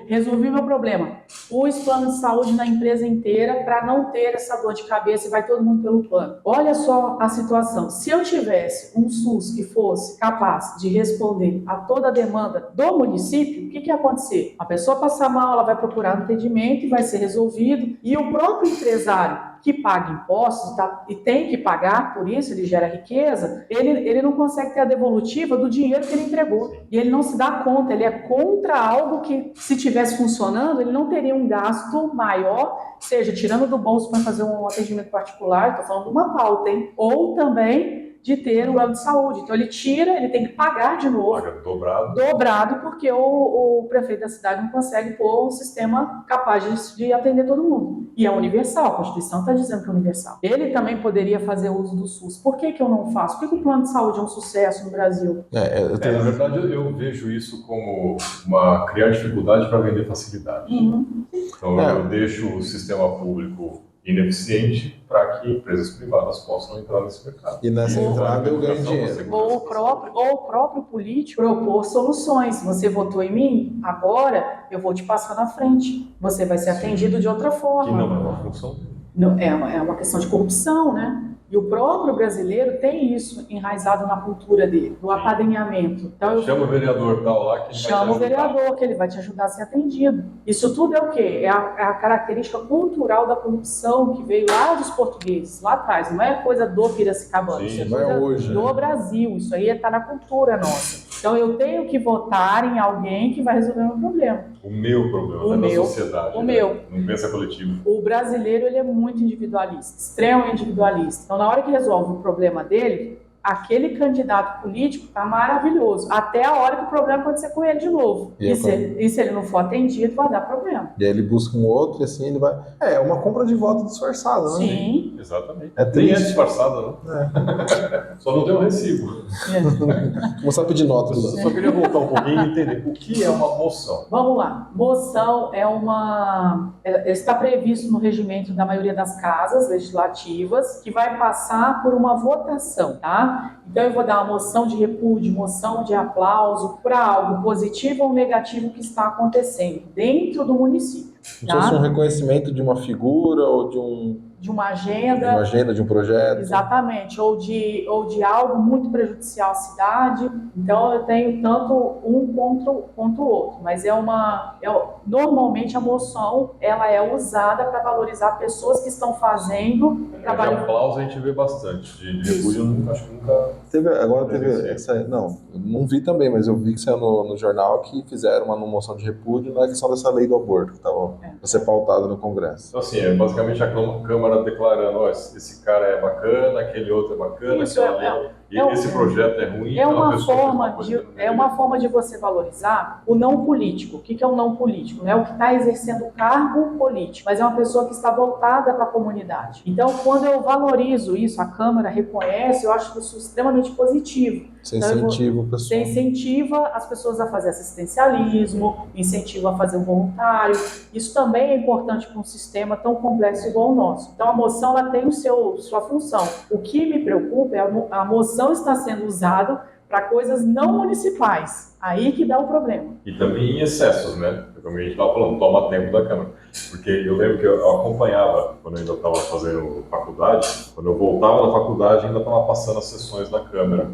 resolvi meu problema. Pus plano de saúde na empresa inteira para não ter essa dor de cabeça e vai todo mundo pelo plano. Olha só a situação. Se eu tivesse um SUS que fosse capaz de responder a toda a demanda do município, o que ia acontecer? A pessoa passar mal, ela vai procurar um atendimento e vai ser resolvido. E o próprio empresário que paga impostos e tem que pagar, por isso ele gera riqueza, ele não consegue ter a devolutiva do dinheiro que ele entregou. E ele não se dá conta, ele é contra algo que, se tivesse funcionando, ele não teria um gasto maior, seja tirando do bolso para fazer um atendimento particular, estou falando de uma pauta, ou também de ter um plano de saúde. Então ele tira, ele tem que pagar de novo.
Paga dobrado.
Dobrado, porque o prefeito da cidade não consegue pôr um sistema capaz de atender todo mundo. E é universal, a Constituição está dizendo que é universal. Ele também poderia fazer uso do SUS. Por que eu não faço? Por que o plano de saúde é um sucesso no Brasil?
Na verdade, eu vejo isso como criar dificuldade para vender facilidade. Então eu deixo o sistema público ineficiente para que empresas privadas possam entrar nesse mercado.
E nessa entrada eu ganho dinheiro.
Ou o próprio político propor soluções. Você votou em mim, agora eu vou te passar na frente. Você vai ser atendido de outra forma.
Que não é uma função.
Não, é uma questão de corrupção, né? E o próprio brasileiro tem isso enraizado na cultura dele, no apadrinhamento. Então,
chama o vereador tal lá que
chama o vereador, que ele vai te ajudar a ser atendido. Isso tudo é o quê? É a característica cultural da corrupção que veio lá dos portugueses, lá atrás. Não é coisa do piracicabano, isso é coisa
hoje,
do Brasil. Isso aí está na cultura nossa. Então eu tenho que votar em alguém que vai resolver o meu problema.
O meu problema,
O
né?
meu.
Da sociedade.
O
né?
meu.
Não pensa coletivo.
O brasileiro, ele é muito individualista, extremamente individualista. Então, na hora que resolve o problema dele, aquele candidato político está maravilhoso, até a hora que o problema acontecer com ele de novo. E se ele não for atendido, vai dar problema.
E aí ele busca um outro e assim ele vai... É uma compra de voto disfarçada, né?
Sim.
Exatamente.
É
Nem
triste.
é disfarçada, não. Só não tem um recibo.
Começar a pedir notas.
Só queria voltar um pouquinho e entender o que é uma moção.
Vamos lá. Moção está previsto no regimento da maioria das casas legislativas, que vai passar por uma votação, tá? Então eu vou dar uma moção de repúdio, moção de aplauso para algo positivo ou negativo que está acontecendo dentro do município.
Então,
Tá?
um reconhecimento de uma figura ou
De uma agenda.
de um projeto.
Exatamente, ou de algo muito prejudicial à cidade. Então eu tenho tanto um quanto o outro, mas normalmente a moção ela é usada para valorizar pessoas que estão fazendo trabalho.
De aplauso a gente vê bastante. De repúdio acho que nunca.
Teve essa, não, eu não vi também, mas eu vi que saiu no jornal que fizeram uma moção de repúdio na questão dessa lei do aborto que estava a ser pautada no Congresso.
Então, assim, é basicamente a Câmara declarando: ó, esse cara é bacana, aquele outro é bacana, esse projeto é ruim.
É uma forma de você valorizar o não político. O que é o não político? É o que está exercendo o cargo político, mas é uma pessoa que está voltada para a comunidade. Então, quando eu valorizo isso, a Câmara reconhece, eu acho isso extremamente positivo.
Você incentiva o pessoal.
Você incentiva as pessoas a fazer assistencialismo, incentiva a fazer o voluntário. Isso também é importante para um sistema tão complexo igual o nosso. Então, a moção ela tem sua função. O que me preocupa é a moção está sendo usada para coisas não municipais. Aí que dá o problema.
E também em excessos, né? Como a gente estava falando, toma tempo da Câmara. Porque eu lembro que eu acompanhava, quando eu ainda estava fazendo faculdade, quando eu voltava da faculdade ainda estava passando as sessões da Câmara.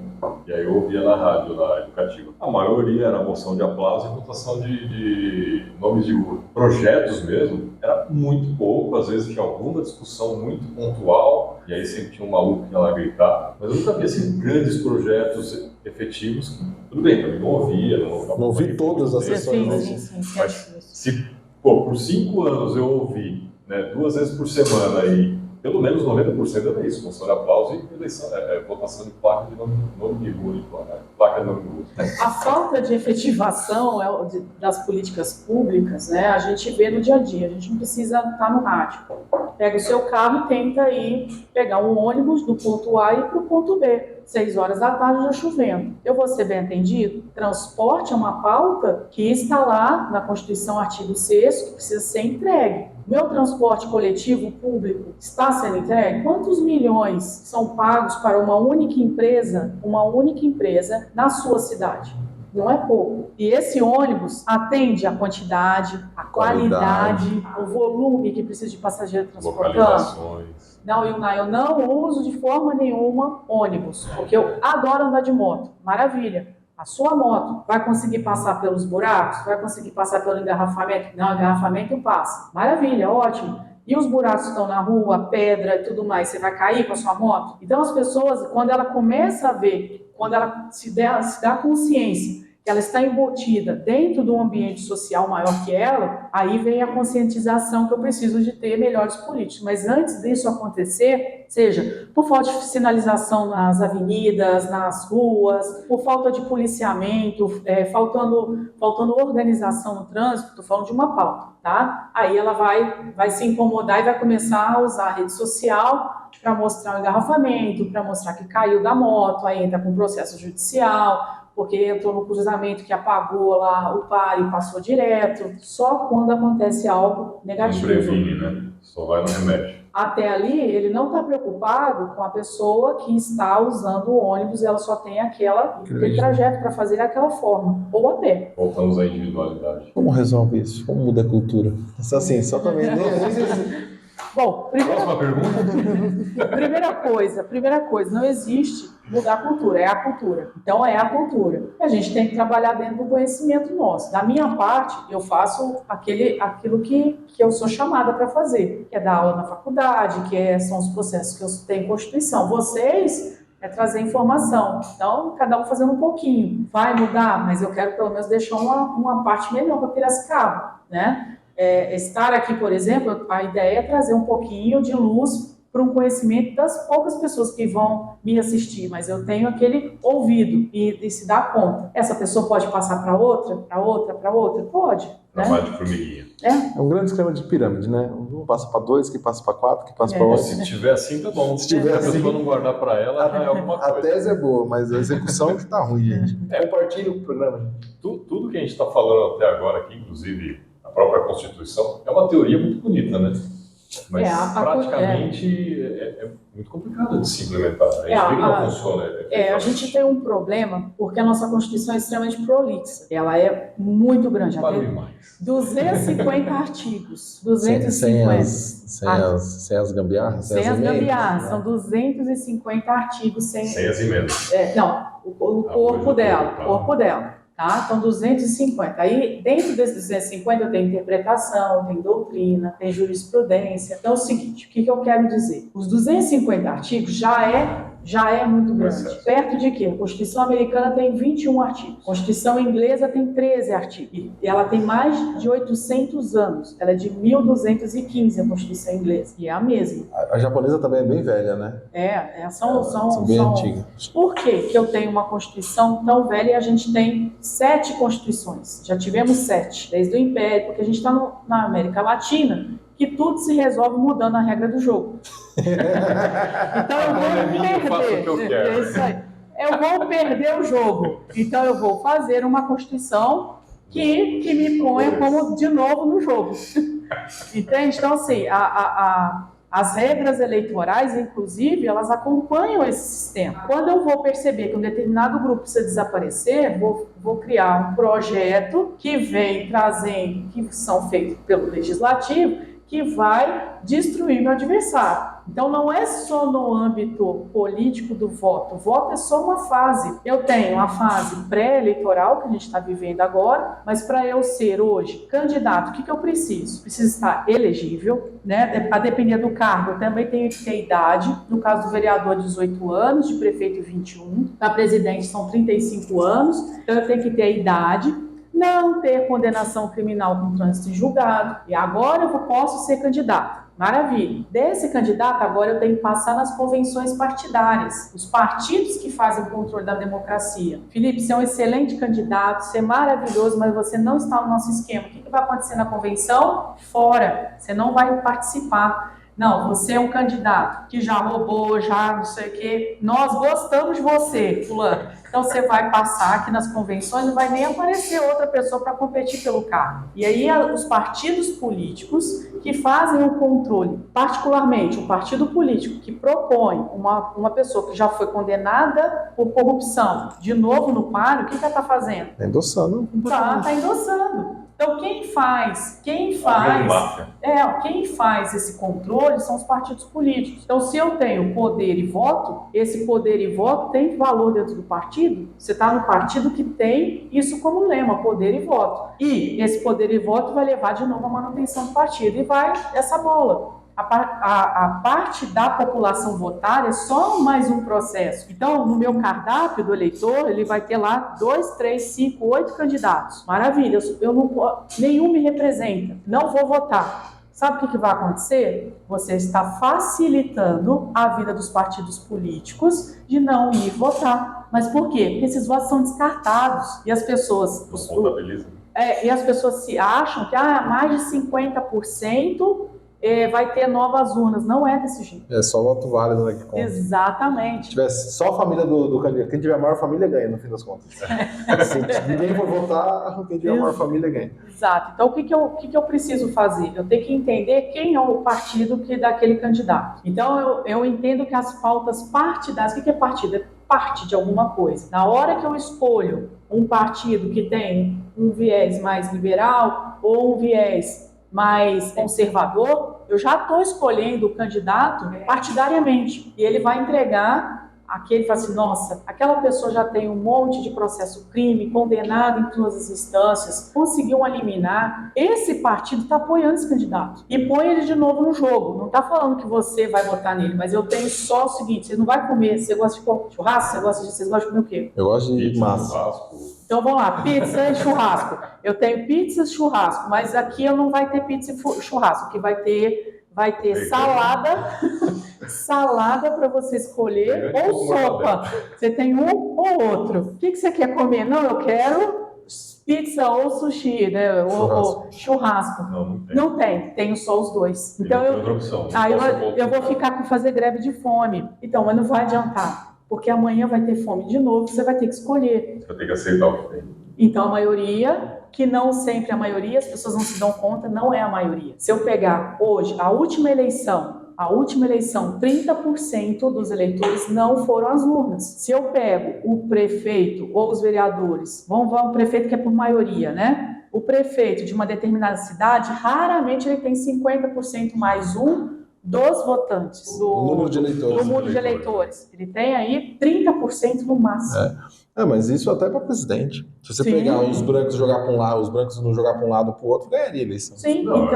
E aí eu ouvia na rádio, na educativa. A maioria era moção de aplauso e votação de nomes de projetos mesmo. Era muito pouco, às vezes tinha alguma discussão muito pontual, e aí sempre tinha um maluco que ia lá gritar. Mas eu nunca vi assim, grandes projetos efetivos. Tudo bem, também não ouvia.
Não ouvi todas as sessões.
Sim.
Se por 5 anos eu ouvi, né, 2 vezes por semana aí, pelo menos 90% era isso, moção de aplauso e eleição, votação de placa de nome de rua, placa de nome de rua.
A falta de efetivação das políticas públicas, né, a gente vê no dia a dia, a gente não precisa estar no rádio. Pega o seu carro e tenta ir pegar um ônibus do ponto A e ir para o ponto B. 6 horas da tarde já chovendo. Eu vou ser bem atendido? Transporte é uma pauta que está lá na Constituição, artigo 6º, que precisa ser entregue. Meu transporte coletivo público está sendo entregue? Quantos milhões são pagos para uma única empresa na sua cidade? Não é pouco. E esse ônibus atende a quantidade, a qualidade, o volume que precisa de passageiro transportando.
Localizações.
Não, eu não uso de forma nenhuma ônibus, porque eu adoro andar de moto. Maravilha. A sua moto vai conseguir passar pelos buracos? Vai conseguir passar pelo engarrafamento? Não, engarrafamento passa. Maravilha, ótimo. E os buracos estão na rua, pedra e tudo mais, você vai cair com a sua moto? Então as pessoas, quando ela começa a ver, quando ela se dá consciência que ela está embutida dentro de um ambiente social maior que ela, aí vem a conscientização que eu preciso de ter melhores políticos. Mas antes disso acontecer, seja por falta de sinalização nas avenidas, nas ruas, por falta de policiamento, faltando organização no trânsito, estou falando de uma pauta, tá? Aí ela vai se incomodar e vai começar a usar a rede social para mostrar o engarrafamento, para mostrar que caiu da moto, aí entra com processo judicial, porque entrou no cruzamento que apagou lá o par e passou direto, só quando acontece algo negativo.
Não previne, né? Só vai no remédio.
Até ali, ele não está preocupado com a pessoa que está usando o ônibus, ela só tem aquele trajeto para fazer daquela forma, ou a pé.
Voltamos à individualidade.
Como resolve isso? Como muda a cultura? Assim, só para vender.
Bom,
Próxima pergunta.
Primeira coisa, não existe mudar a cultura, é a cultura. Então é a cultura. E a gente tem que trabalhar dentro do conhecimento nosso. Da minha parte, eu faço aquilo que eu sou chamada para fazer, que é dar aula na faculdade, são os processos que eu tenho em Constituição. Vocês é trazer informação. Então, cada um fazendo um pouquinho. Vai mudar, mas eu quero pelo menos deixar uma parte melhor para Piracicaba, né? Estar aqui, por exemplo, a ideia é trazer um pouquinho de luz para um conhecimento das poucas pessoas que vão me assistir, mas eu tenho aquele ouvido e se dar conta. Essa pessoa pode passar para outra, para outra, para outra? Pode.
Trabalho de formiguinha.
É um grande esquema de pirâmide, né? Um passa para 2, que passa para 4, que passa para 8.
Se tiver assim, tá bom.
Se tiver
a
assim,
pessoa não guardar para ela, já é alguma coisa.
A tese é boa, mas a execução que tá ruim, gente. Compartilhe o programa, gente.
Tudo que a gente está falando até agora aqui, inclusive a própria Constituição, é uma teoria muito bonita, né? Mas praticamente é muito complicado de se implementar. A gente vê que não funciona.
A gente tem um problema porque a nossa Constituição é extremamente prolixa. Ela é muito grande.
Vale demais.
250 artigos. 250.
Sem as gambiarras?
Sem as gambiarras. São 250 artigos. Sem
as emendas.
O corpo dela. Tá? Então, 250. Aí, dentro desses 250, eu tenho interpretação, tem doutrina, tem jurisprudência. Então, é o seguinte, o que eu quero dizer? Os 250 artigos já é muito grande. Perto de quê? A Constituição americana tem 21 artigos. A Constituição inglesa tem 13 artigos. E ela tem mais de 800 anos. Ela é de 1215, a Constituição inglesa. E é a mesma.
A japonesa também é bem velha, né?
São
bem antigas.
Por que eu tenho uma Constituição tão velha e a gente tem 7 Constituições? Já tivemos 7, desde o Império, porque a gente está na América Latina, que tudo se resolve mudando a regra do jogo. Então eu vou perder. É isso aí. Eu vou perder o jogo. Então eu vou fazer uma Constituição que me ponha como de novo no jogo. Entende? Então, assim, as regras eleitorais, inclusive, elas acompanham esse sistema. Quando eu vou perceber que um determinado grupo precisa desaparecer, vou criar um projeto que vem trazendo, que são feitos pelo Legislativo, que vai destruir meu adversário. Então, não é só no âmbito político do voto. O voto é só uma fase. Eu tenho a fase pré-eleitoral, que a gente está vivendo agora, mas para eu ser hoje candidato, o que eu preciso? Preciso estar elegível, né? A depender do cargo, eu também tenho que ter idade. No caso do vereador, 18 anos, de prefeito, 21. Para presidente, são 35 anos. Então, eu tenho que ter a idade. Não ter condenação criminal com trânsito em julgado. E agora eu posso ser candidato. Maravilha. Desse candidato, agora eu tenho que passar nas convenções partidárias. Os partidos que fazem o controle da democracia. Felipe, você é um excelente candidato, você é maravilhoso, mas você não está no nosso esquema. O que vai acontecer na convenção? Fora. Você não vai participar. Não, você é um candidato que já roubou, já não sei o quê. Nós gostamos de você, fulano. Então você vai passar aqui nas convenções, não vai nem aparecer outra pessoa para competir pelo cargo. E aí os partidos políticos que fazem o controle, particularmente o partido político que propõe uma pessoa que já foi condenada por corrupção, de novo no páreo, o que ela está fazendo?
Está endossando.
Está endossando. Então, quem faz esse controle são os partidos políticos. Então, se eu tenho poder e voto, esse poder e voto tem valor dentro do partido. Você está no partido que tem isso como lema, poder e voto. E esse poder e voto vai levar de novo à manutenção do partido. E vai essa bola. A parte da população votar é só mais um processo. Então, no meu cardápio do eleitor, ele vai ter lá 2, 3, 5, 8 candidatos. Maravilha, nenhum me representa, não vou votar. Sabe o que vai acontecer? Você está facilitando a vida dos partidos políticos de não ir votar. Mas por quê? Porque esses votos são descartados e as pessoas... E as pessoas se acham que mais de 50%... vai ter novas urnas. Não é desse jeito.
É só voto válido, né, que conta.
Exatamente.
Se tivesse só a família do candidato, quem tiver a maior família ganha, no fim das contas. Se ninguém for votar, quem tiver a maior família ganha.
Exato. Então, o que eu preciso fazer? Eu tenho que entender quem é o partido daquele candidato. Então, eu entendo que as pautas partidárias... O que é partido? É parte de alguma coisa. Na hora que eu escolho um partido que tem um viés mais liberal ou um viés mais conservador, eu já estou escolhendo o candidato partidariamente. E ele vai entregar aquele fala assim, nossa, aquela pessoa já tem um monte de processo crime, condenado em todas as instâncias, conseguiu eliminar, esse partido está apoiando esse candidato e põe ele de novo no jogo. Não está falando que você vai votar nele, mas eu tenho só o seguinte, você não vai comer, você gosta de churrasco? Vocês gostam de comer o quê?
Eu gosto de
Pizza,
massa.
churrasco.
Então vamos lá, pizza e churrasco. Eu tenho pizza e churrasco, mas aqui eu não vai ter pizza e churrasco, que vai ter salada para você escolher ou sopa. Você tem um ou outro. O que você quer comer? Não, eu quero pizza ou sushi, né? Ou churrasco. Não tem. Tenho só os dois. Então eu vou ficar com fazer greve de fome. Então, mas não vai adiantar. Porque amanhã vai ter fome de novo, você vai ter que escolher.
Você vai ter que aceitar o que tem.
Então, a maioria, que não sempre é a maioria, as pessoas não se dão conta, não é a maioria. Se eu pegar hoje a última eleição, 30% dos eleitores não foram às urnas. Se eu pego o prefeito ou os vereadores, vamos o prefeito que é por maioria, né? O prefeito de uma determinada cidade, raramente ele tem 50% mais dos votantes, do número de eleitores. Ele tem aí 30% no máximo.
Mas isso até para presidente. Se você pegar os brancos e jogar para um lado, os brancos não jogar para um lado ou para o outro, ganharia a eleição.
Sim, então,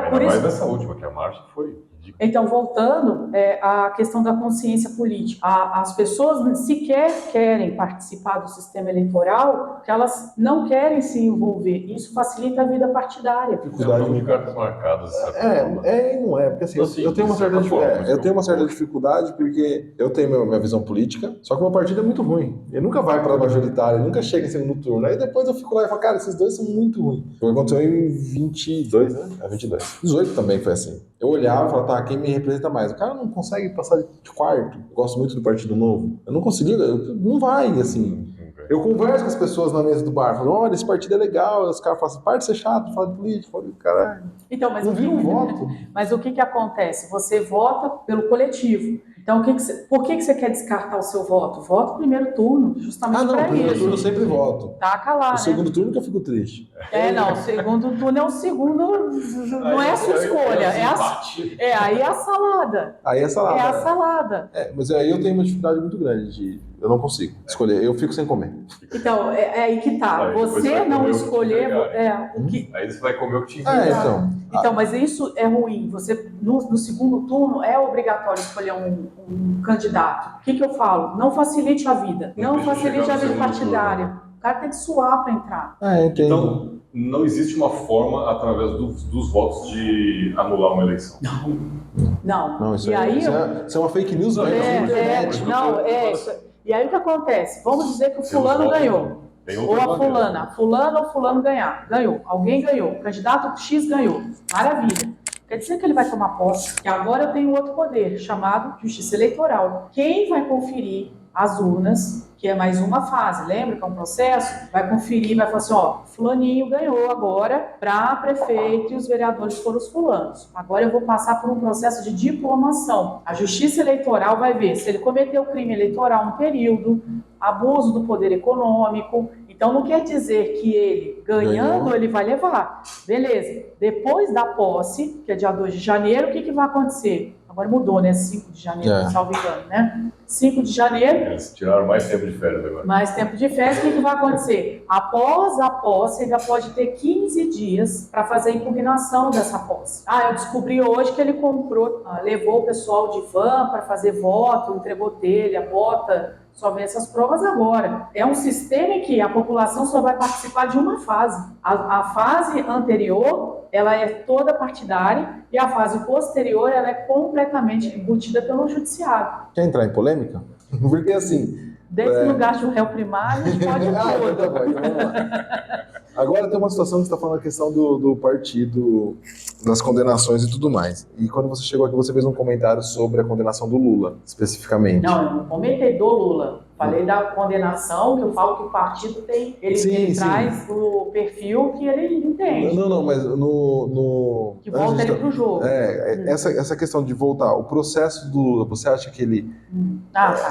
por isso.
Mas nessa última, que a marcha foi.
Então, voltando à questão da consciência política, as pessoas sequer querem participar do sistema eleitoral, porque elas não querem se envolver. Isso facilita a vida partidária.
Dificuldade de cartas marcadas.
Não é, porque assim, eu tenho uma certa dificuldade porque eu tenho minha visão política, só que o meu partido é muito ruim. Ele nunca vai para a majoritária, ele nunca chega em segundo turno. Aí depois eu fico lá e falo, cara, esses dois são muito ruins. Foi aconteceu em 22, né? 22. 18 também foi assim. Eu olhava e falava, quem me representa mais? O cara não consegue passar de quarto. Eu gosto muito do Partido Novo. Eu não conseguia, não vai, assim. Eu converso com as pessoas na mesa do bar, falo, olha, esse partido é legal. Os caras falam assim, para de ser chato, fala de política, fala de caralho.
Então, mas
não vira um voto.
Mas o que acontece? Você vota pelo coletivo. Então, por que você quer descartar o seu voto? Voto no primeiro turno, justamente para isso.
No primeiro turno eu sempre voto.
Taca lá,
no segundo turno que eu fico triste.
O segundo turno é o segundo, não é a sua escolha, aí é a salada.
Aí é salada.
É a salada.
Mas aí eu tenho uma dificuldade muito grande eu não consigo escolher, eu fico sem comer.
Então, é aí que tá. Você não escolher o que...
Aí você vai comer o que te enviar.
Então, mas isso é ruim. Você, no segundo turno, é obrigatório escolher um candidato. O que eu falo? Não facilite a vida. Não facilite a vida partidária. O cara tem que suar para entrar.
Então, não existe uma forma, através dos votos, de anular uma eleição.
Não.
Isso é uma fake news na internet.
E aí o que acontece? Vamos dizer que o fulano ganhou. Ou a fulana. Fulano ou fulano ganhou. Alguém ganhou. O candidato X ganhou. Maravilha. Quer dizer que ele vai tomar posse. E agora eu tenho outro poder, chamado Justiça Eleitoral. Quem vai conferir as urnas, que é mais uma fase, lembra que é um processo? Vai conferir, vai falar assim, fulaninho ganhou agora para prefeito e os vereadores foram os fulanos. Agora eu vou passar por um processo de diplomação. A Justiça Eleitoral vai ver se ele cometeu crime eleitoral no período, abuso do poder econômico. Então não quer dizer que ele, ganhando, ele vai levar. Beleza. Depois da posse, que é dia 2 de janeiro, o que vai acontecer? Agora mudou, né? 5 de janeiro, salvo engano, né? 5 de janeiro.
Eles tiraram mais tempo de férias agora.
Mais tempo de férias, o que vai acontecer? Após a posse, ele já pode ter 15 dias para fazer a impugnação dessa posse. Eu descobri hoje que ele comprou, levou o pessoal de van para fazer voto, entregou telha, bota, só vê essas provas agora. É um sistema em que a população só vai participar de uma fase. A fase anterior, ela é toda partidária e a fase posterior, ela é completamente embutida pelo judiciário.
Quer entrar em polêmica? Porque assim...
Desde que não gaste o réu primário, a gente pode ir tudo.
Vamos lá. Agora tem uma situação que você está falando a questão do partido, das condenações e tudo mais. E quando você chegou aqui, você fez um comentário sobre a condenação do Lula, especificamente.
Não, eu não comentei do Lula. Falei da condenação, que eu falo que o partido tem... Ele traz o perfil que ele entende.
Não, mas no...
Que volta ele pro jogo.
Essa questão de voltar, o processo do Lula, você acha que ele...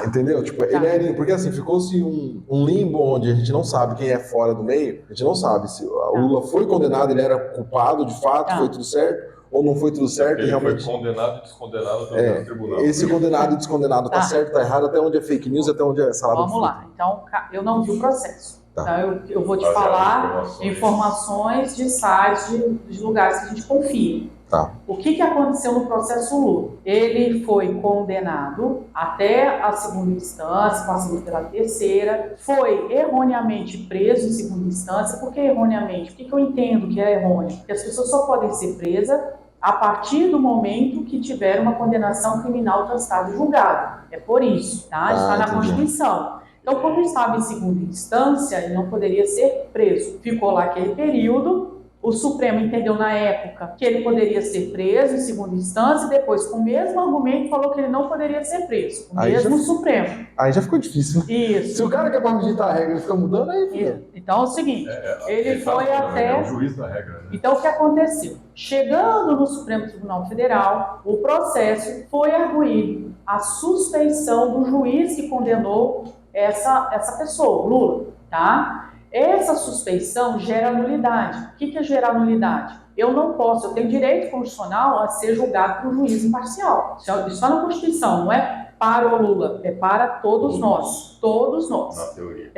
Entendeu? Tipo, ele é... Porque assim, ficou-se um limbo onde a gente não sabe quem é fora do meio, a gente não sabe se o Lula foi condenado, ele era culpado de fato, foi tudo certo, ou não foi tudo certo e
Ele
realmente...
foi condenado e descondenado pelo tribunal.
Esse condenado e descondenado tá certo, tá errado, até onde é fake news, até onde é salada.
Vamos lá. Então, eu não vi o processo.
Tá.
Então, eu vou te
Baseado
falar
em
informações de sites, de lugares que a gente confia.
Tá.
O que aconteceu no processo Lula? Ele foi condenado até a segunda instância, passando pela terceira, foi erroneamente preso em segunda instância. Por que erroneamente? O que eu entendo que é errôneo? Porque as pessoas só podem ser presas a partir do momento que tiver uma condenação criminal transitada e julgada. É por isso, tá? Está na Constituição. Então, como estava em segunda instância, ele não poderia ser preso. Ficou lá aquele período. O Supremo entendeu na época que ele poderia ser preso em segunda instância e depois, com o mesmo argumento, falou que ele não poderia ser preso. O mesmo Supremo.
Aí já ficou difícil.
Isso.
Se o cara quer para digitar a regra e fica mudando, aí...
Então é o seguinte, ele foi até...
É o juiz da regra, né?
Então, o que aconteceu? Chegando no Supremo Tribunal Federal, o processo foi arguído a suspeição do juiz que condenou essa pessoa, Lula, tá? Essa suspeição gera nulidade. O que é gerar nulidade? Eu não posso, eu tenho direito constitucional a ser julgado por um juiz imparcial. Isso está na Constituição, não é para o Lula, é para todos nós. Todos nós.
Na teoria.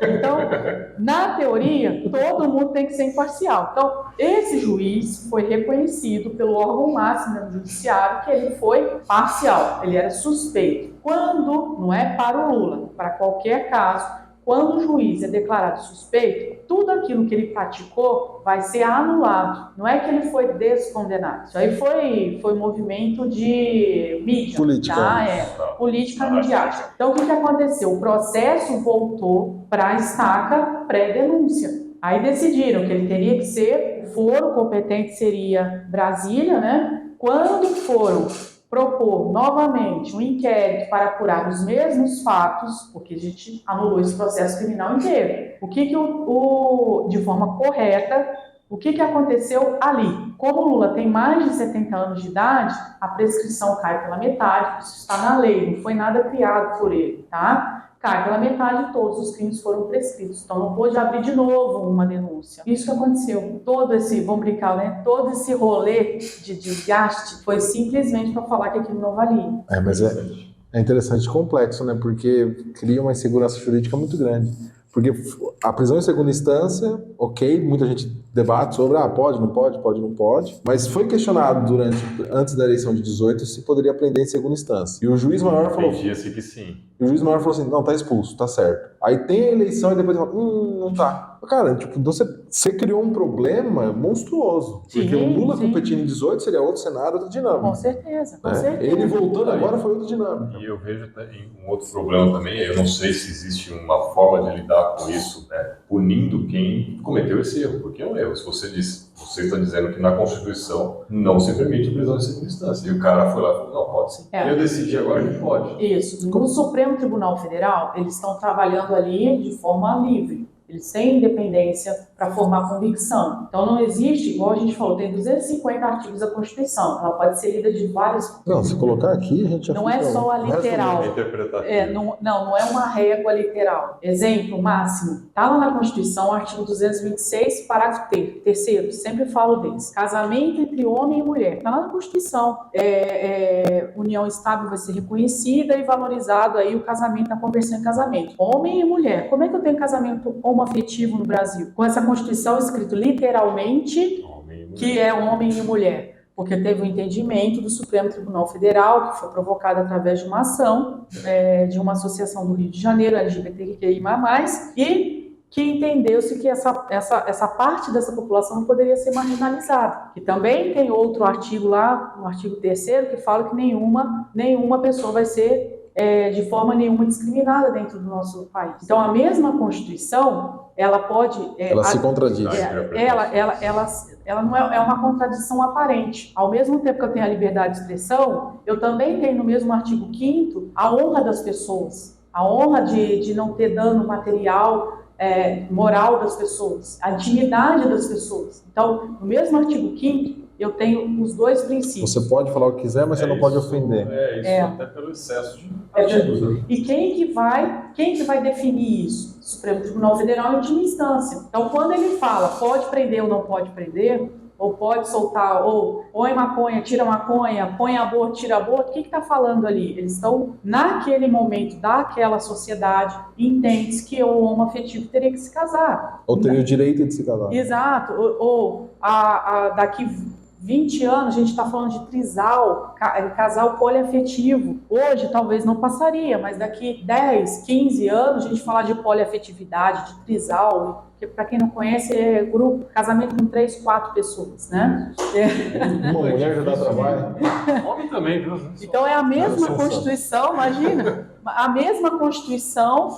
Então, na teoria, todo mundo tem que ser imparcial. Então, esse juiz foi reconhecido pelo órgão máximo do judiciário que ele foi parcial, ele era suspeito. Quando, não é para o Lula, para qualquer caso, quando o juiz é declarado suspeito, tudo aquilo que ele praticou vai ser anulado. Não é que ele foi descondenado. Isso aí foi movimento de mídia.
Política.
Tá? Política midiática. Então, o que aconteceu? O processo voltou para a estaca pré-denúncia. Aí decidiram que ele teria que ser, o foro competente seria Brasília, né? Quando foram propor novamente um inquérito para apurar os mesmos fatos, porque a gente anulou esse processo criminal inteiro. De forma correta, o que aconteceu ali? Como o Lula tem mais de 70 anos de idade, a prescrição cai pela metade, isso está na lei, não foi nada criado por ele, tá? Cai pela metade, todos os crimes foram prescritos. Então não pôde abrir de novo uma denúncia. Isso que aconteceu. Todo esse, vamos brincar, né? Todo esse rolê de desgaste foi simplesmente para falar que aquilo não valia.
Mas é interessante e complexo, né? Porque cria uma insegurança jurídica muito grande. Porque a prisão em segunda instância, ok, muita gente debate sobre, pode, não pode, mas foi questionado antes da eleição de 18 se poderia prender em segunda instância. E o juiz maior falou...
Entendia-se que sim.
E o juiz maior falou assim, não, tá expulso, tá certo. Aí tem a eleição e depois ele fala, não tá. Cara, tipo, você criou um problema monstruoso. Porque o Lula competindo em 18 seria outro cenário, outra dinâmica.
Com certeza, com
né?
certeza.
Ele voltando agora foi outra dinâmica.
E eu vejo um outro problema também, eu não sei se existe uma forma de lidar com isso, né, punindo quem cometeu esse erro, porque é um erro. Se você está dizendo que na Constituição não se permite prisão em segunda instância, e o cara foi lá e falou, não, pode sim. Eu decidi agora que pode.
Isso. No Supremo Tribunal Federal, eles estão trabalhando ali de forma livre. Eles têm independência para formar convicção. Então não existe, igual a gente falou, tem 250 artigos da Constituição. Ela pode ser lida de várias...
Não, se colocar aqui, a gente já
não é só a literal. Não é uma régua literal. Exemplo máximo. Está lá na Constituição, artigo 226, parágrafo 3º. Sempre falo desse. Casamento entre homem e mulher. Está lá na Constituição. União estável vai ser reconhecida e valorizado aí o casamento, a conversão em casamento. Homem e mulher. Como é que eu tenho casamento homoafetivo no Brasil? Com essa Constituição escrito literalmente que é homem e mulher, porque teve um entendimento do Supremo Tribunal Federal, que foi provocado através de uma ação de uma associação do Rio de Janeiro, LGBTQIA+, e que entendeu-se que essa parte dessa população não poderia ser marginalizada. E também tem outro artigo lá, o artigo 3º, que fala que nenhuma pessoa vai ser de forma nenhuma discriminada dentro do nosso país. Então, a mesma Constituição, ela pode...
ela se contradiz.
Ela não é uma contradição aparente. Ao mesmo tempo que eu tenho a liberdade de expressão, eu também tenho no mesmo artigo 5º a honra das pessoas, a honra de não ter dano material, moral das pessoas, a dignidade das pessoas. Então, no mesmo artigo 5º, eu tenho os dois princípios.
Você pode falar o que quiser, mas você não pode ofender.
Até pelo excesso de artigos. Né?
E quem que vai definir isso? Supremo Tribunal Federal em última instância. Então, quando ele fala pode prender ou não pode prender, ou pode soltar, ou põe maconha, tira maconha, põe aborto, tira aborto, o que está falando ali? Eles estão, naquele momento, daquela sociedade, entende que o homoafetivo teria que se casar.
Ou teria o direito de se casar.
Exato, daqui 20 anos a gente está falando de trisal, casal poliafetivo. Hoje talvez não passaria, mas daqui 10, 15 anos a gente falar de poliafetividade, de trisal, que para quem não conhece é grupo, casamento com 3, 4 pessoas, né?
Uma mulher já dá trabalho.
Homem também, viu?
Então é a mesma Constituição, imagina, a mesma Constituição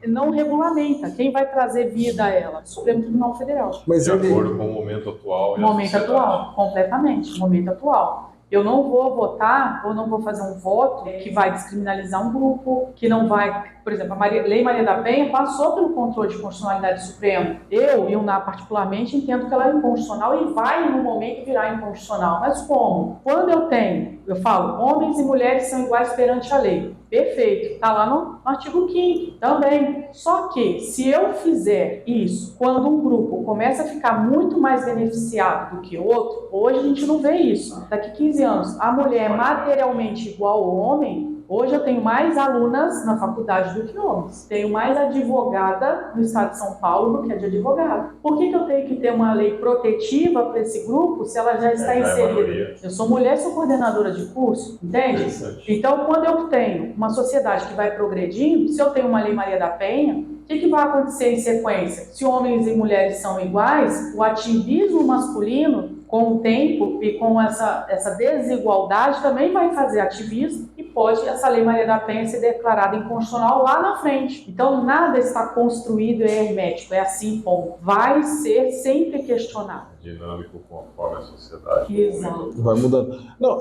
não regulamenta. Quem vai trazer vida a ela? O Supremo Tribunal Federal.
Mas
de acordo com o momento atual.
Momento atual, completamente, momento atual. Eu não vou votar ou não vou fazer um voto que vai descriminalizar um grupo, que não vai, por exemplo, a Lei Maria da Penha passou pelo controle de constitucionalidade do Supremo. Eu, e o NA particularmente, entendo que ela é inconstitucional e vai, no momento, virar inconstitucional. Mas como? Quando eu falo, homens e mulheres são iguais perante a lei. Perfeito, está lá no artigo 5º também. Só que, se eu fizer isso, quando um grupo começa a ficar muito mais beneficiado do que o outro, hoje a gente não vê isso. Daqui 15 anos, a mulher é materialmente igual ao homem. Hoje eu tenho mais alunas na faculdade do que homens. Tenho mais advogada no estado de São Paulo do que a de advogado. Por que eu tenho que ter uma lei protetiva para esse grupo se ela já está inserida? Eu sou mulher, sou coordenadora de curso, entende? Então, quando eu tenho uma sociedade que vai progredindo, se eu tenho uma lei Maria da Penha, o que vai acontecer em sequência? Se homens e mulheres são iguais, o ativismo masculino, com o tempo e com essa desigualdade, também vai fazer ativismo e pode essa Lei Maria da Penha ser declarada inconstitucional lá na frente. Então, nada está construído e hermético, é assim, ponto. Vai ser sempre questionado.
Dinâmico conforme a sociedade.
Exato.
Vai mudando. Não,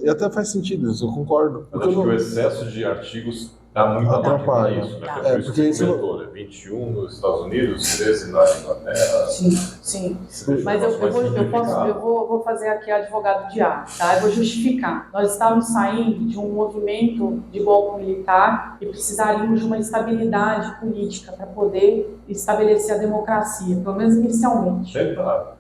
até faz sentido isso, eu concordo.
Eu acho que o excesso de artigos dá muito
atrapalha
nisso, né?
Dá.
Por isso
Porque
que
isso-
comentou, né? 21 nos Estados Unidos, 13 na Inglaterra.
Sim. Mas eu vou fazer aqui advogado de ar, tá? Eu vou justificar. Nós estávamos saindo de um movimento de golpe militar e precisaríamos de uma estabilidade política para poder estabelecer a democracia, pelo menos inicialmente.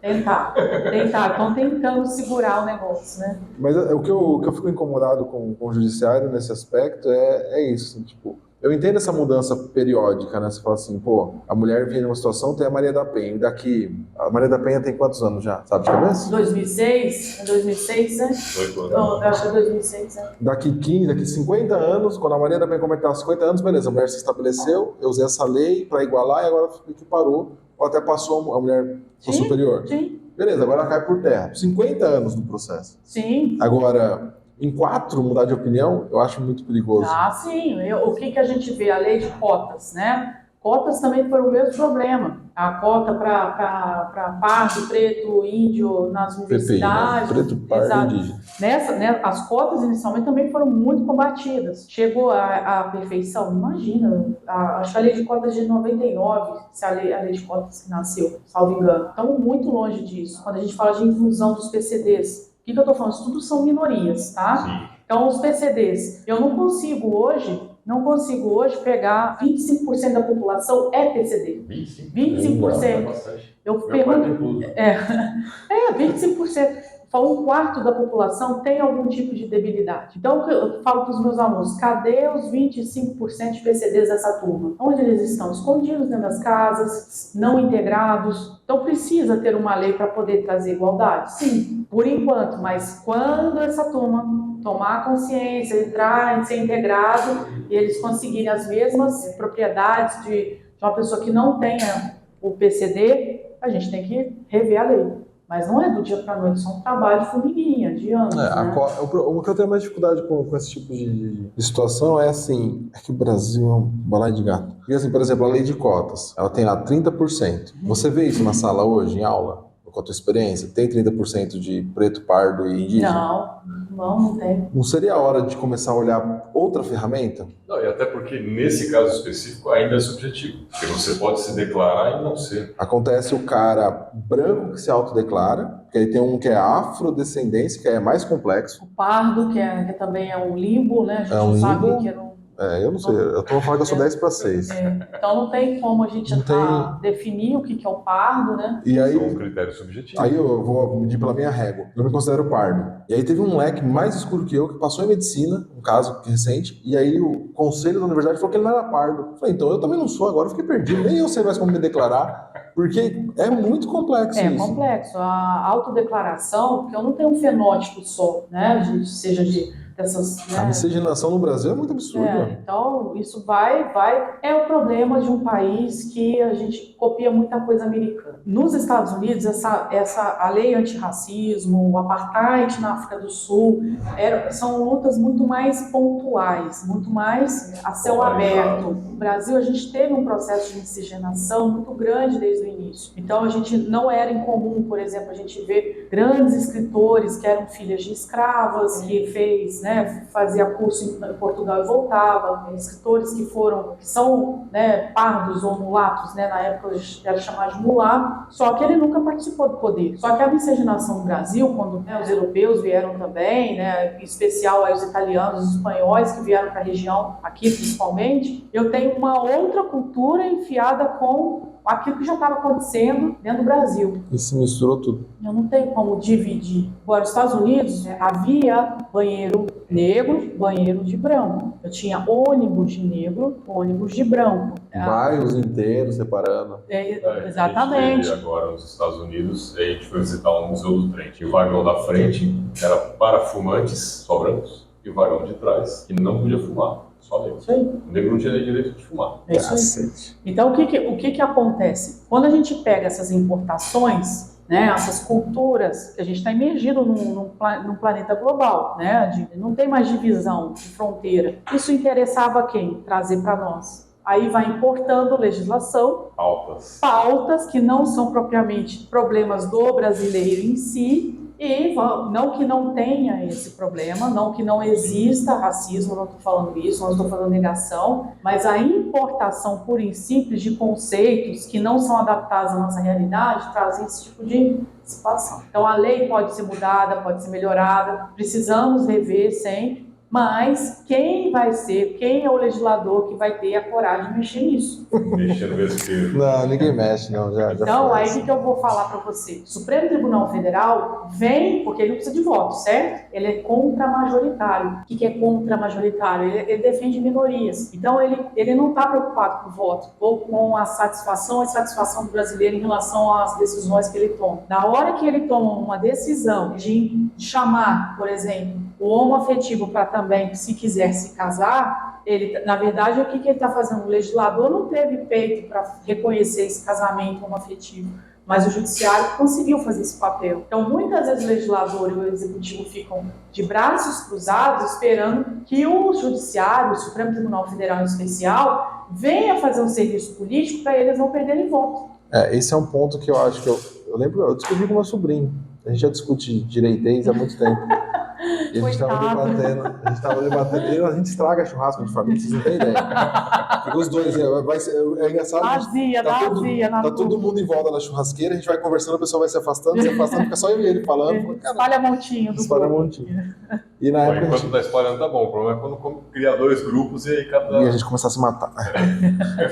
Tentar. Estão tentando segurar o negócio, né?
Mas o que eu fico incomodado com o judiciário nesse aspecto é isso, assim, tipo, eu entendo essa mudança periódica, né? Você fala assim, pô, a mulher vem numa situação, tem a Maria da Penha, e daqui, a Maria da Penha tem quantos anos já, sabe de cabeça?
2006, né?
8 anos.
Não, eu acho que é 2006, né?
Daqui 15, daqui 50 anos, quando a Maria da Penha completar 50 anos, beleza, a mulher se estabeleceu, eu usei essa lei para igualar e agora que parou, ou até passou a mulher para superior.
Sim.
Beleza, agora ela cai por terra. 50 anos no processo.
Sim.
Agora, em 4, mudar de opinião, eu acho muito perigoso.
Ah, sim. O que a gente vê? A lei de cotas, né? Cotas também foram o mesmo problema. A cota para pardo, preto, índio nas universidades.
PPI, né? Preto, pardo,
Exato.
indígena.
As cotas inicialmente também foram muito combatidas. Chegou à perfeição? Imagina, acho que a lei de cotas de 99, se a lei de cotas que nasceu, salvo engano. Estamos muito longe disso. Quando a gente fala de inclusão dos PCDs, o que eu estou falando? Isso tudo são minorias, tá?
Sim.
Então, os PCDs, eu não consigo hoje pegar 25% da população é PCD. 25%. Eu pergunto. 25%. Só 1/4 da população tem algum tipo de debilidade. Então, eu falo para os meus alunos, cadê os 25% de PCDs dessa turma? Onde eles estão? Escondidos dentro das casas, não integrados. Então, precisa ter uma lei para poder trazer igualdade? Sim, por enquanto. Mas quando essa turma tomar consciência, entrar, ser integrado, e eles conseguirem as mesmas propriedades de uma pessoa que não tenha o PCD, a gente tem que rever a lei. Mas não é do dia para a noite, isso é um trabalho de formiguinha, de anos, né?
O que eu tenho mais dificuldade com esse tipo de situação é assim, é que o Brasil é um balaio de gato. Porque assim, por exemplo, a lei de cotas, ela tem lá 30%. Você vê isso na sala hoje, em aula? Com a tua experiência, tem 30% de preto, pardo e indígena?
Não tem.
Não seria a hora de começar a olhar outra ferramenta?
Não, e até porque nesse caso específico ainda é subjetivo. Porque você pode se declarar e não ser.
Acontece o cara branco que se autodeclara, que aí tem um que é afrodescendência, que é mais complexo.
O pardo, que também é um limbo, né? A gente
É um
não sabe
limbo.
que era um...
Eu não sei, eu tô falando que eu sou 10 para 6.
Então não tem como a gente definir o que é o pardo, né?
E aí,
São um critério subjetivo.
Aí eu vou medir pela minha régua. Eu me considero pardo. E aí teve um moleque mais escuro que eu, que passou em medicina, um caso recente, e aí o conselho da universidade falou que ele não era pardo. Eu falei, então eu também não sou, agora eu fiquei perdido, nem eu sei mais como me declarar, porque é muito complexo isso.
É complexo. A autodeclaração, porque eu não tenho um fenótipo só, né? Seja dessas... Né?
A miscigenação no Brasil é muito absurda.
Então, isso vai... É o problema de um país que a gente copia muita coisa americana. Nos Estados Unidos, a lei antirracismo, o apartheid na África do Sul, são lutas muito mais pontuais, muito mais a céu aberto. No Brasil, a gente teve um processo de miscigenação muito grande desde o início. Então, a gente não era incomum, por exemplo, a gente ver grandes escritores que eram filhas de escravas, que fazia curso em Portugal e voltava, escritores que são pardos ou mulatos, na época era chamado de mulato, só que ele nunca participou do poder. Só que a miscigenação no Brasil, quando os europeus vieram também, em especial aí os italianos, os espanhóis que vieram para a região, aqui principalmente, eu tenho uma outra cultura enfiada com aquilo que já estava acontecendo dentro do Brasil.
E se misturou tudo.
Eu não tenho como dividir. Agora, nos Estados Unidos, havia banheiro negro, banheiro de branco. Eu tinha ônibus de negro, ônibus de branco.
Bairros inteiros separando.
Exatamente.
A gente agora nos Estados Unidos, a gente foi visitar um museu do trem. E o vagão da frente era para fumantes, só brancos, e o vagão de trás, que não podia fumar. Só negro.
Isso aí.
O negro não tinha direito de fumar.
É isso aí. Então, o que acontece? Quando a gente pega essas importações, essas culturas, que a gente está imergido num planeta global, não tem mais divisão de fronteira. Isso interessava quem? Trazer para nós. Aí vai importando legislação, pautas que não são propriamente problemas do brasileiro em si, e não que não tenha esse problema, não que não exista racismo, não estou falando isso, não estou falando negação, mas a importação pura e simples de conceitos que não são adaptados à nossa realidade trazem esse tipo de situação. Então a lei pode ser mudada, pode ser melhorada, precisamos rever sempre, mas quem é o legislador que vai ter a coragem de mexer nisso?
Mexer no vespeiro.
Não, ninguém mexe, não.
Então, aí o que eu vou falar para você? O Supremo Tribunal Federal vem, porque ele não precisa de voto, certo? Ele é contra-majoritário. O que é contra-majoritário? Ele defende minorias. Então, ele não está preocupado com o voto ou com a satisfação do brasileiro em relação às decisões que ele toma. Na hora que ele toma uma decisão de chamar, por exemplo, o homoafetivo para também, se quiser se casar, na verdade, o que ele está fazendo? O legislador não teve peito para reconhecer esse casamento homoafetivo, mas o judiciário conseguiu fazer esse papel. Então, muitas vezes o legislador e o executivo ficam de braços cruzados esperando que o judiciário, o Supremo Tribunal Federal em especial, venha fazer um serviço político para eles não perderem voto.
Esse é um ponto que eu acho que eu lembro, eu discuti com meu sobrinho. A gente já discute direitez há muito tempo. E a gente estava debatendo, a gente estraga churrasco de família, vocês não têm ideia. Porque os dois, é engraçado. Tá todo mundo em volta da churrasqueira, a gente vai conversando, a pessoa vai se afastando, fica só eu e ele falando.
Espalha montinho do
montinho. E na época.
Enquanto tá espalhando, tá bom. O problema é quando cria dois grupos e aí cada.
E a gente começar a se matar.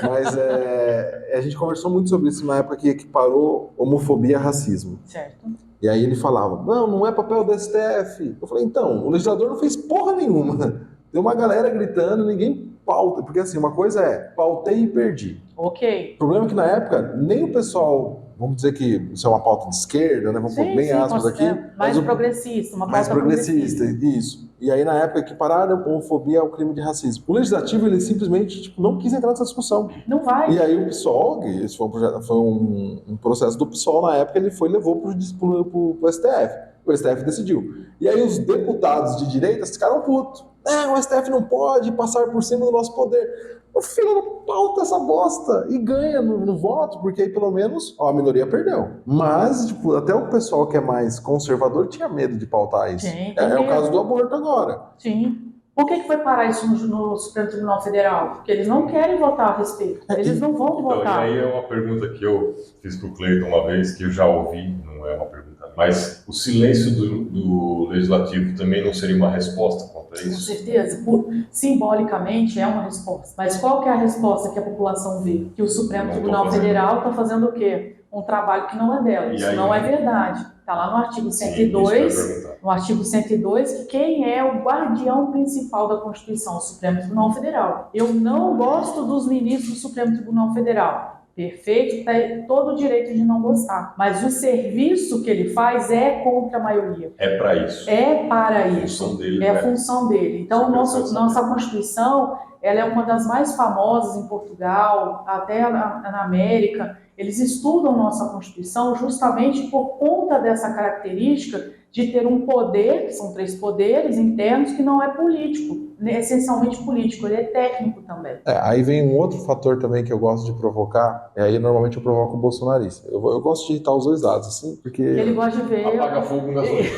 Mas a gente conversou muito sobre isso na época que equiparou homofobia a racismo.
Certo.
E aí ele falava, não é papel do STF. Eu falei, então, o legislador não fez porra nenhuma. Tem uma galera gritando, ninguém pauta. Porque assim, uma coisa é, pautei e perdi.
Ok.
O problema é que na época, nem o pessoal, vamos dizer que isso é uma pauta de esquerda, né? Vamos pôr bem aspas aqui.
Mais progressista, uma pauta
mais progressista. Isso. E aí na época que pararam a homofobia ao crime de racismo. O legislativo, ele simplesmente não quis entrar nessa discussão.
Não vai.
E aí o PSOL, esse foi um processo do PSOL na época, ele levou pro STF. O STF decidiu. E aí os deputados de direita ficaram putos. O STF não pode passar por cima do nosso poder. O filho não pauta essa bosta e ganha no voto, porque aí pelo menos a minoria perdeu. Mas, até o pessoal que é mais conservador tinha medo de pautar isso. É o caso do aborto agora.
Sim. Por que foi parar isso no Supremo Tribunal Federal? Porque eles não querem votar a respeito. Eles não vão votar.
E aí é uma pergunta que eu fiz pro Cleiton uma vez, que eu já ouvi, não é uma pergunta Mas o silêncio do legislativo também não seria uma resposta contra
Com
isso?
certeza, simbolicamente é uma resposta. Mas qual que é a resposta que a população vê? Que o Supremo
Não
Tribunal
tô fazendo.
Federal está fazendo o quê? Um trabalho que não é dela.
E
Isso
aí?
não é verdade. Está lá no artigo
Sim, isso que eu ia
102,
perguntar.
no artigo 102, que quem é o guardião principal da Constituição? O Supremo Tribunal Federal. Eu não gosto dos ministros do Supremo Tribunal Federal. Perfeito, tem todo o direito de não gostar. Mas o serviço que ele faz é contra a maioria.
É para isso.
É para
A
isso.
função dele
É a função dele. Então, nossa Constituição, ela é uma das mais famosas em Portugal, até na América. Eles estudam nossa Constituição justamente por conta dessa característica de ter um poder, que são 3 poderes internos, que não é político, essencialmente político, ele é técnico também.
Aí vem um outro fator também que eu gosto de provocar, e aí normalmente eu provoco o bolsonarista. Eu gosto de irritar os dois lados, assim, porque...
Ele gosta de ver...
Apaga fogo com gasolina.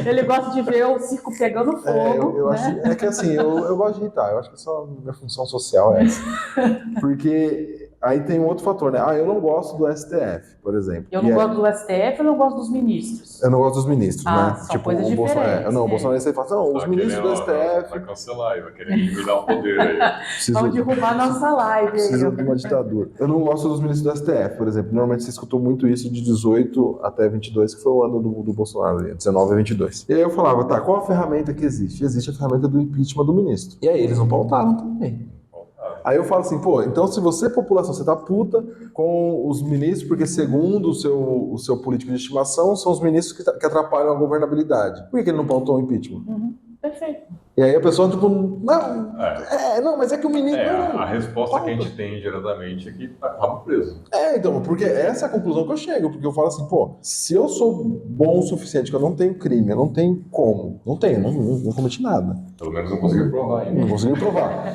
Ele gosta de ver o circo pegando fogo.
Eu
né?
acho, é que assim, eu gosto de irritar, eu acho que só minha função social é essa. Porque aí tem um outro fator, né? Eu não gosto do STF, por exemplo.
Eu não gosto do STF, eu não gosto dos ministros.
Eu não gosto dos ministros, né?
São coisas diferentes.
O bolsonarista fala assim, não, os ministros do STF...
Vai cancelar, vai querer eliminar o poder aí.
Vão derrubar nossa live.
Precisa de uma ditadura. Eu não gosto dos ministros do STF, por exemplo. Normalmente você escutou muito isso de 18 até 22, que foi o ano do Bolsonaro, 19 a 22. E aí eu falava, tá, qual a ferramenta que existe? Existe a ferramenta do impeachment do ministro. E aí eles não pautaram também. Aí eu falo assim, pô, então se você, população, você tá puta com os ministros, porque segundo o seu político de estimação, são os ministros que atrapalham a governabilidade. Por que ele não pautou o impeachment?
Perfeito.
E aí a pessoa, tipo, não, mas é que o ministro...
A resposta que a gente tem diretamente é que tá rabo preso.
Então, porque essa é a conclusão que eu chego, porque eu falo assim, pô, se eu sou bom o suficiente, que eu não tenho crime, eu não tenho como, não cometi nada.
Pelo menos não consegui provar ainda.
Não consegui provar.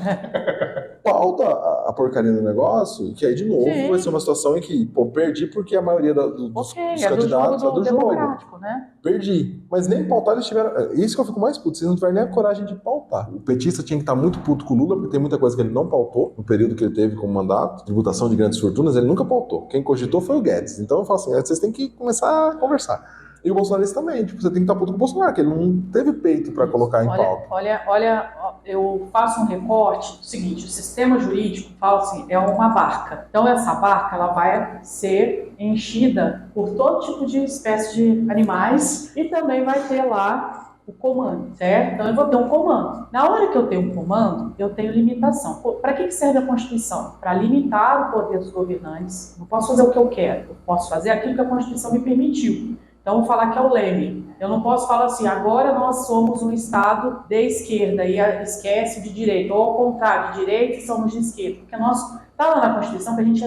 Pauta a porcaria do negócio, que aí de novo
Sim.
vai ser uma situação em que, pô, perdi porque a maioria dos candidatos
é do
jogo.
democrático, né?
Perdi. Mas nem pautar eles tiveram. Isso que eu fico mais puto, vocês não tiveram nem a coragem de pautar. O petista tinha que estar muito puto com o Lula, porque tem muita coisa que ele não pautou no período que ele teve como mandato, tributação de grandes fortunas, ele nunca pautou. Quem cogitou foi o Guedes. Então eu falo assim, vocês têm que começar a conversar. E o bolsonarista também, tipo, você tem que estar puto com o Bolsonaro, que ele não teve peito para colocar em pauta.
Olha, eu faço um recorte do seguinte, o sistema jurídico, fala assim, é uma barca. Então essa barca, ela vai ser enchida por todo tipo de espécie de animais e também vai ter lá o comando, certo? Então eu vou ter um comando. Na hora que eu tenho um comando, eu tenho limitação. Para que serve a Constituição? Para limitar o poder dos governantes. Não posso fazer o que eu quero, eu posso fazer aquilo que a Constituição me permitiu. Então, vou falar que é o leme. Eu não posso falar assim, agora nós somos um Estado de esquerda e esquece de direita, ou ao contrário, de direita e somos de esquerda. Porque está lá na Constituição que a gente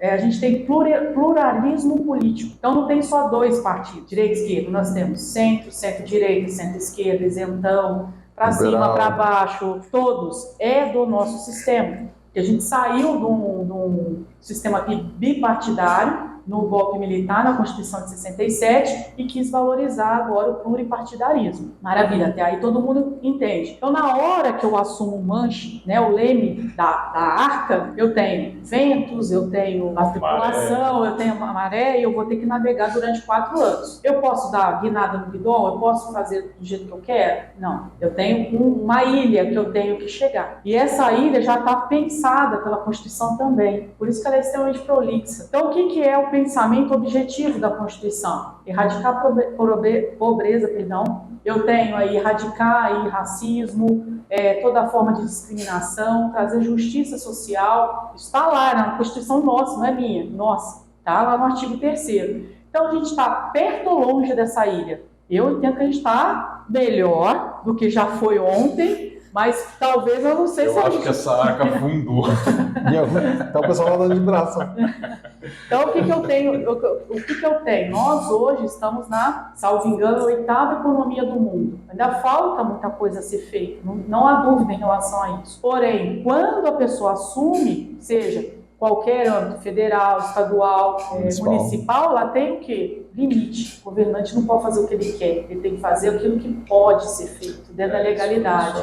a gente tem pluralismo político. Então, não tem só 2 partidos, direita e esquerda. Nós temos centro, centro-direita, centro-esquerda, isentão, para cima, para baixo, todos. É do nosso sistema. Que a gente saiu de um sistema bipartidário, no golpe militar, na Constituição de 67, e quis valorizar agora o pluripartidarismo. Maravilha, até aí todo mundo entende. Então, na hora que eu assumo o manche, né, o leme da arca, eu tenho ventos, eu tenho a tripulação, eu tenho a maré, e eu vou ter que navegar durante 4 anos. Eu posso dar guinada no guidão? Eu posso fazer do jeito que eu quero? Não. Eu tenho uma ilha que eu tenho que chegar. E essa ilha já está pensada pela Constituição também. Por isso que ela é extremamente prolixa. Então, o que é o pensamento objetivo da Constituição? Erradicar a pobreza, eu tenho aí erradicar aí racismo, toda forma de discriminação, trazer justiça social. Isso está lá na Constituição nossa, não é minha, nossa, está lá no artigo 3º. Então a gente está perto ou longe dessa ilha? Eu entendo que a gente está melhor do que já foi ontem, mas talvez eu não sei se
eu acho que essa arca afundou.
Então o pessoal vai dando de braço.
Então o que eu tenho? Nós hoje estamos na, salvo engano, 8ª economia do mundo. Ainda falta muita coisa a ser feita, não há dúvida em relação a isso. Porém, quando a pessoa assume, seja qualquer âmbito, federal, estadual, municipal, ela tem o quê? limite. O governante não pode fazer o que ele quer, ele tem que fazer aquilo que pode ser feito, dentro da legalidade.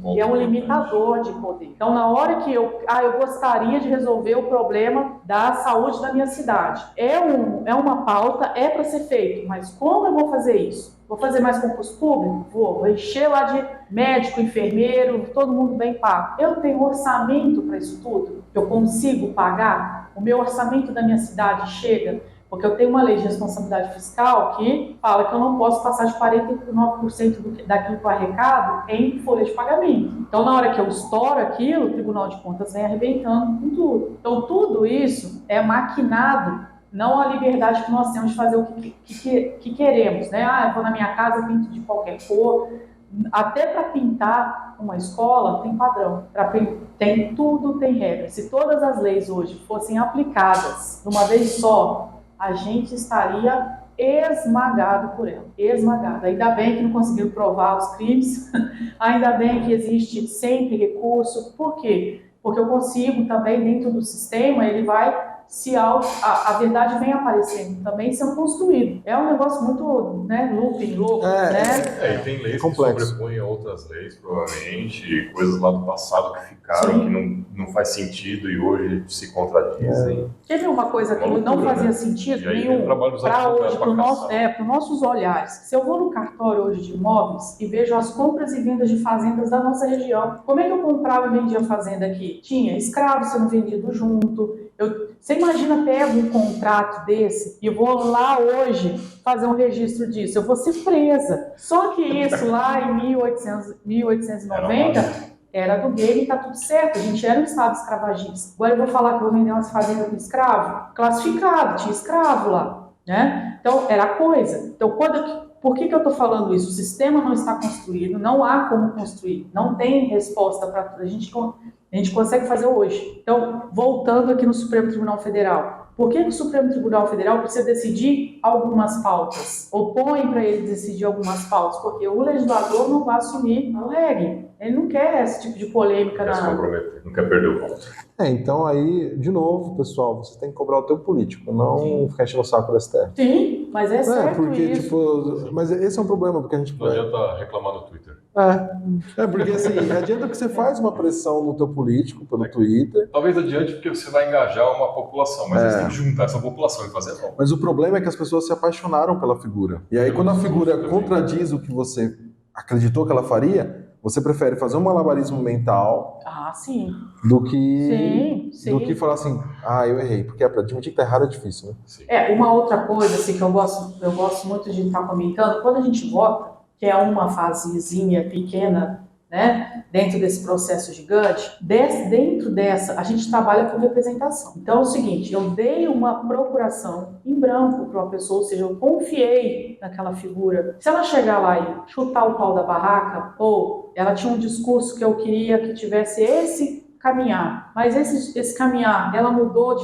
E é um limitador de poder. Então, na hora que eu gostaria de resolver o problema da saúde da minha cidade, é uma pauta, é para ser feito, mas como eu vou fazer isso? Vou fazer mais concurso público? Vou encher lá de médico, enfermeiro, todo mundo bem pago. Eu tenho orçamento para isso tudo? Eu consigo pagar? O meu orçamento da minha cidade chega? Porque eu tenho uma lei de responsabilidade fiscal que fala que eu não posso passar de 49% daquilo que eu arrecado em folha de pagamento. Então, na hora que eu estouro aquilo, o Tribunal de Contas vem arrebentando com tudo. Então, tudo isso é maquinado, não a liberdade que nós temos de fazer o que queremos, né? Eu vou na minha casa, pinto de qualquer cor. Até para pintar uma escola tem padrão, tudo tem regra. Se todas as leis hoje fossem aplicadas de uma vez só, a gente estaria esmagado por ela, esmagado. Ainda bem que não conseguiram provar os crimes, ainda bem que existe sempre recurso. Por quê? Porque eu consigo também, dentro do sistema, ele vai a verdade vem aparecendo também sendo construído. É um negócio muito, né, looping, louco, né?
E tem leis
complexo,
que sobrepõem a outras leis, provavelmente, coisas lá do passado que ficaram,
Sim,
que não faz sentido e hoje se contradizem.
Teve uma coisa que não fazia sentido nenhum para hoje, para os nossos olhares. Se eu vou no cartório hoje de imóveis e vejo as compras e vendas de fazendas da nossa região, como é que eu comprava e vendia fazenda aqui? Tinha escravo sendo vendido junto. Você imagina, pego um contrato desse e vou lá hoje fazer um registro disso, eu vou ser presa. Só que isso lá em 1890 era do game e tá tudo certo, a gente era um estado escravagista. Agora eu vou falar que eu vou vender umas fazendas com escravo? Classificado, tinha escravo lá, né? Então era a coisa. Então por que eu estou falando isso? O sistema não está construído, não há como construir, não tem resposta para tudo. A gente consegue fazer hoje. Então, voltando aqui no Supremo Tribunal Federal, por que o Supremo Tribunal Federal precisa decidir algumas pautas? Ou põe para ele decidir algumas pautas? Porque o legislador não vai assumir o REG. Ele não quer esse tipo de polêmica.
Não quer se comprometer, não quer perder o voto.
Então aí, de novo, pessoal, você tem que cobrar o teu político, não ficar enchendo o saco da STF.
Sim, mas é certo
porque,
isso.
Tipo, mas esse é um problema, porque a gente...
Não adianta reclamar no Twitter.
Porque assim, adianta que você faz uma pressão no teu político, pelo Twitter.
Talvez adiante porque você vai engajar uma população, mas você tem que juntar essa população e fazer não.
Mas o problema é que as pessoas se apaixonaram pela figura. E aí quando a figura contradiz o que você acreditou que ela faria, você prefere fazer um malabarismo mental
sim.
do que falar assim, eu errei. Porque para admitir que tá errado é difícil, né?
Sim.
Uma outra coisa assim, que eu gosto muito de estar comentando, quando a gente vota, que é uma fasezinha pequena, né, dentro desse processo gigante, dentro dessa, a gente trabalha com representação. Então é o seguinte, eu dei uma procuração em branco para uma pessoa, ou seja, eu confiei naquela figura. Se ela chegar lá e chutar o pau da barraca, ou ela tinha um discurso que eu queria que tivesse esse caminhar, mas esse caminhar, ela mudou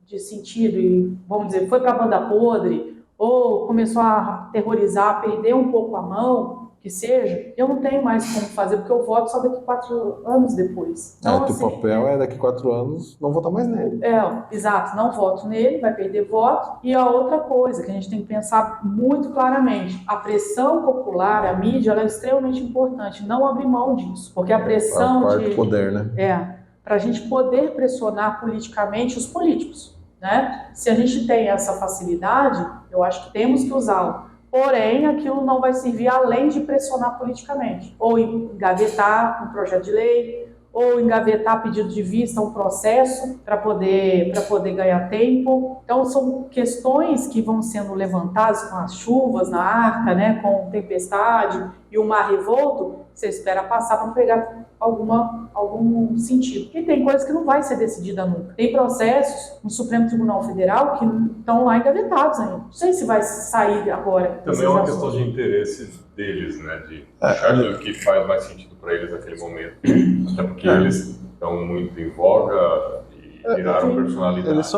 de sentido e, vamos dizer, foi para a banda podre, ou começou a terrorizar, perder um pouco a mão, que seja, eu não tenho mais como fazer, porque eu voto só daqui 4 anos depois. Então,
o teu papel é daqui 4 anos não votar mais nele.
Exato, não voto nele, vai perder voto. E a outra coisa que a gente tem que pensar muito claramente, a pressão popular, a mídia, ela é extremamente importante, não abrir mão disso, porque a pressão
de poder, né?
Para a gente poder pressionar politicamente os políticos, né? Se a gente tem essa facilidade, eu acho que temos que usá-la. Porém, aquilo não vai servir além de pressionar politicamente. Ou engavetar um projeto de lei, ou engavetar pedido de vista, um processo para poder ganhar tempo. Então, são questões que vão sendo levantadas com as chuvas na arca, né, com tempestade e o mar revolto, você espera passar para pegar algum sentido. E tem coisas que não vai ser decidida nunca. Tem processos no Supremo Tribunal Federal que estão lá engavetados ainda. Não sei se vai sair agora.
Também é uma questão de interesse deles, né? De achar o que faz mais sentido para eles naquele momento. Até porque eles estão muito em voga e viraram personalidades.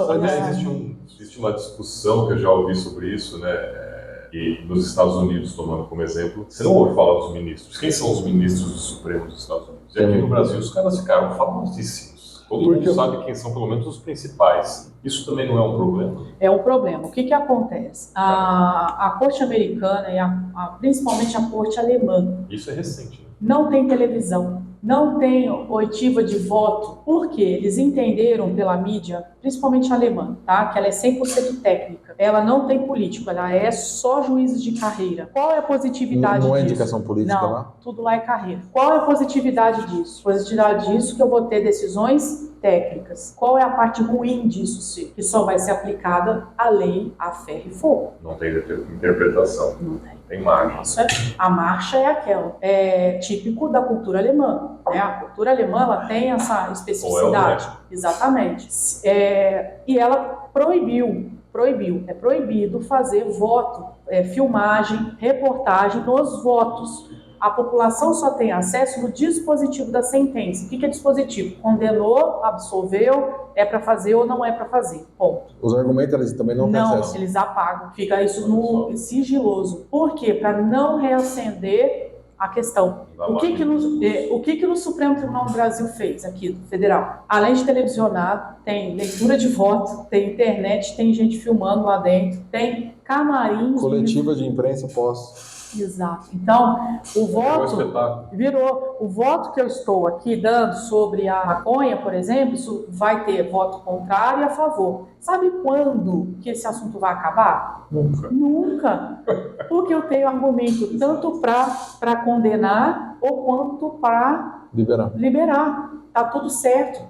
Existe uma discussão que eu já ouvi sobre isso, né? E nos Estados Unidos, tomando como exemplo, você não ouve falar dos ministros. Quem são os ministros do Supremo dos Estados Unidos? E aqui no Brasil os caras ficaram famosíssimos. Todo mundo sabe quem são pelo menos os principais. Isso também não é um problema?
É um problema. O que acontece? A corte americana e principalmente a corte alemã
Isso é recente, né?
não tem televisão, não tem oitiva de voto, porque eles entenderam pela mídia, principalmente a alemã, tá? Que ela é 100% técnica. Ela não tem político, ela é só juízes de carreira. Qual é a positividade disso?
Não é indicação política
não,
lá?
tudo lá é carreira. Qual é a positividade disso? Positividade disso que eu vou ter decisões técnicas. Qual é a parte ruim disso, Ciro? Que só vai ser aplicada a lei a ferro e fogo.
Não tem interpretação.
Não tem.
Tem margem.
A marcha é aquela. É típico da cultura alemã. Né? A cultura alemã ela tem essa especificidade. Exatamente. E ela proibiu. É proibido fazer voto, filmagem, reportagem nos votos. A população só tem acesso no dispositivo da sentença. O que é dispositivo? Condenou, absolveu, é para fazer ou não é para fazer. Ponto.
Os argumentos eles também não têm acesso?
Não, eles apagam. Fica isso no sigiloso. Por quê? Para não reacender a questão. O que no Supremo Tribunal do Brasil fez aqui, do Federal? Além de televisionar, tem leitura de voto, tem internet, tem gente filmando lá dentro, tem camarins...
Coletiva de imprensa pós...
Exato. Então, o voto virou. O voto que eu estou aqui dando sobre a maconha, por exemplo, isso vai ter voto contrário e a favor. Sabe quando que esse assunto vai acabar? Nunca. Porque eu tenho argumento tanto para condenar ou quanto para liberar. Tá tudo certo.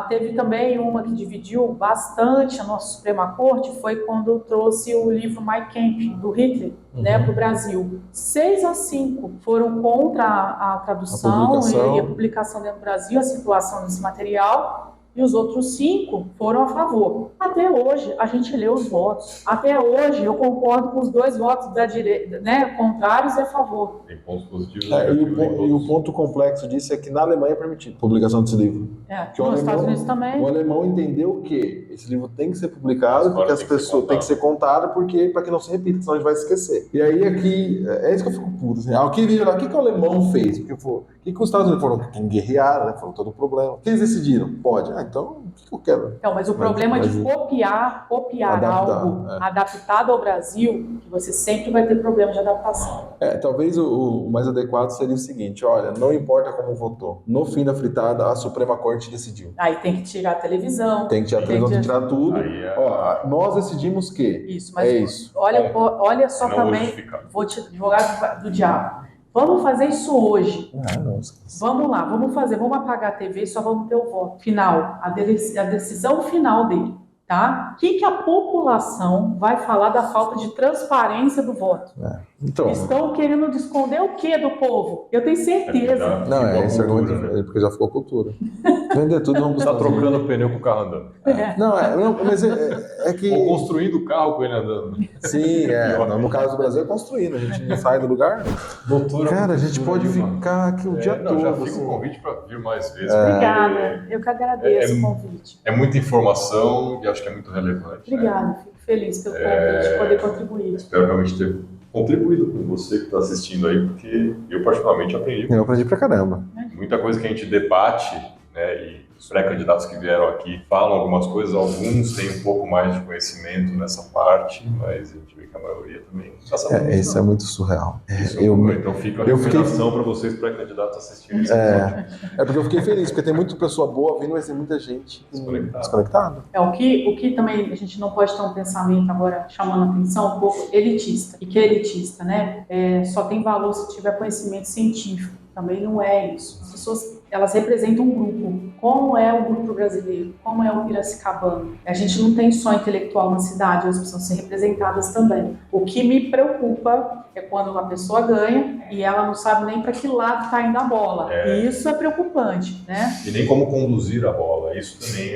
Teve também uma que dividiu bastante a nossa Suprema Corte, foi quando trouxe o livro Mein Kampf, do Hitler, né, para o Brasil. 6-5 foram contra a tradução e a publicação dentro do Brasil, a situação desse material, e os outros 5 foram a favor. Até hoje, a gente lê os votos. Até hoje, eu concordo com os 2 votos da direita, né, contrários e a favor.
Tem pontos positivos.
E o ponto complexo disso é que na Alemanha é permitido a publicação desse livro.
Nos Estados Unidos também.
O alemão entendeu que esse livro tem que ser publicado, porque as pessoas têm que ser contadas, porque para que não se repita, senão a gente vai esquecer. E aí aqui, é isso que eu fico puto. Assim, o que o alemão fez? O que os Estados Unidos foram? Quem guerrearam, né? Falou todo o problema. O que eles decidiram? Pode. Então, o que eu quero?
Então, mas o problema de copiar algo adaptado ao Brasil, que você sempre vai ter problema de adaptação.
Talvez o mais adequado seria o seguinte, olha, não importa como votou. No fim da fritada, a Suprema Corte decidiu.
Aí tem que tirar a televisão.
Tem que tirar a televisão, tem que tirar tudo. Nós decidimos que
isso, mas isso. Olha só também, vou te advogar do diabo. Vamos fazer isso hoje. Vamos lá, vamos apagar a TV e só vamos ter o voto final, a decisão final dele, tá? O que a população vai falar da falta de transparência do voto?
Então,
estão querendo esconder o que do povo? Eu tenho certeza.
Esse argumento porque já ficou cultura. Vender tudo, vamos
tá trocando pneu com o carro andando.
Mas é que...
Ou construindo o carro com ele andando.
Sim, no caso do Brasil é construindo, a gente não sai do lugar. Cara, a gente pode ficar aqui o dia todo.
Já fica o convite para vir mais vezes.
Obrigada, eu que agradeço o convite.
É muita informação e acho que é muito relevante.
Obrigada, fico feliz pelo convite, poder contribuir.
Espero realmente ter contribuído com você que está assistindo aí, porque eu particularmente aprendi.
Eu aprendi pra caramba.
Muita coisa que a gente debate, né, e os pré-candidatos que vieram aqui falam algumas coisas, alguns têm um pouco mais de conhecimento nessa parte, mas a gente vê que a maioria também está sabendo.
Isso é muito surreal.
Então fica a recomendação para vocês pré-candidatos assistirem esse episódio.
Porque eu fiquei feliz, porque tem muita pessoa boa vindo, mas tem muita gente desconectada.
O que também a gente não pode ter um pensamento agora chamando a atenção um pouco elitista. E que é elitista, né? Só tem valor se tiver conhecimento científico. Também não é isso. As pessoas, elas representam um grupo. Como é o grupo brasileiro? Como é o piracicabano? A gente não tem só intelectual na cidade, elas precisam ser representadas também. O que me preocupa é quando uma pessoa ganha e ela não sabe nem para que lado está indo a bola. E isso é preocupante, né?
E nem como conduzir a bola. Isso também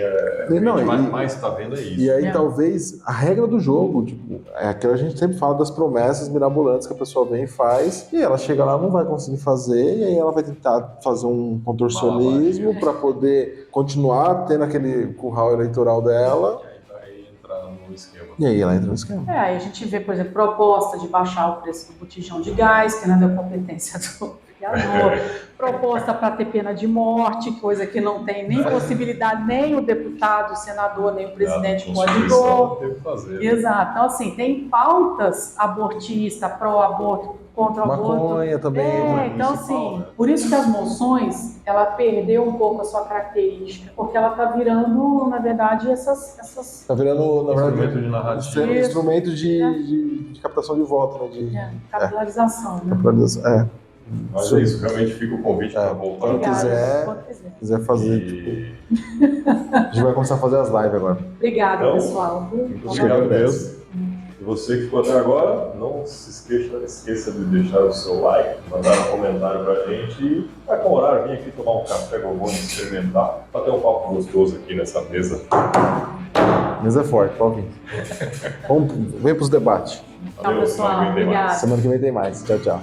o que mais está vendo é isso.
E aí talvez a regra do jogo, tipo, é aquilo que a gente sempre fala das promessas mirabolantes que a pessoa vem e faz, e ela chega lá, não vai conseguir fazer, e aí ela vai tentar fazer um contorcionismo para poder continuar tendo aquele curral eleitoral dela. E aí ela entra no esquema.
Aí a gente vê, por exemplo, proposta de baixar o preço do botijão de gás, que não é da competência Proposta para ter pena de morte, coisa que não tem nem possibilidade, nem o deputado, o senador, nem o presidente pode pôr. Exato. Então, assim, tem pautas abortistas, pró-aborto, contra o aborto.
Maconha também.
Então, assim, por isso que as moções, ela perdeu um pouco a sua característica, porque ela está virando, na verdade, essas...
Tá virando, na verdade,
Instrumento de narrativa.
instrumento de captação de voto, né?
capitalização, né?
Capitalização,
Mas é isso, realmente fica o convite para voltar.
Quando quiser fazer, a gente vai começar a fazer as lives agora.
Obrigada,
Então,
pessoal.
Obrigado mesmo. E você que ficou até agora, não se esqueça de deixar o seu like, mandar um comentário pra gente e vai com o horário, vir aqui tomar um café Gogoni, experimentar, bater um papo gostoso aqui nessa mesa.
Mesa é forte, pode vir. Vem pros debates.
Tchau, pessoal. Obrigada.
Semana que vem tem mais. Tchau, tchau.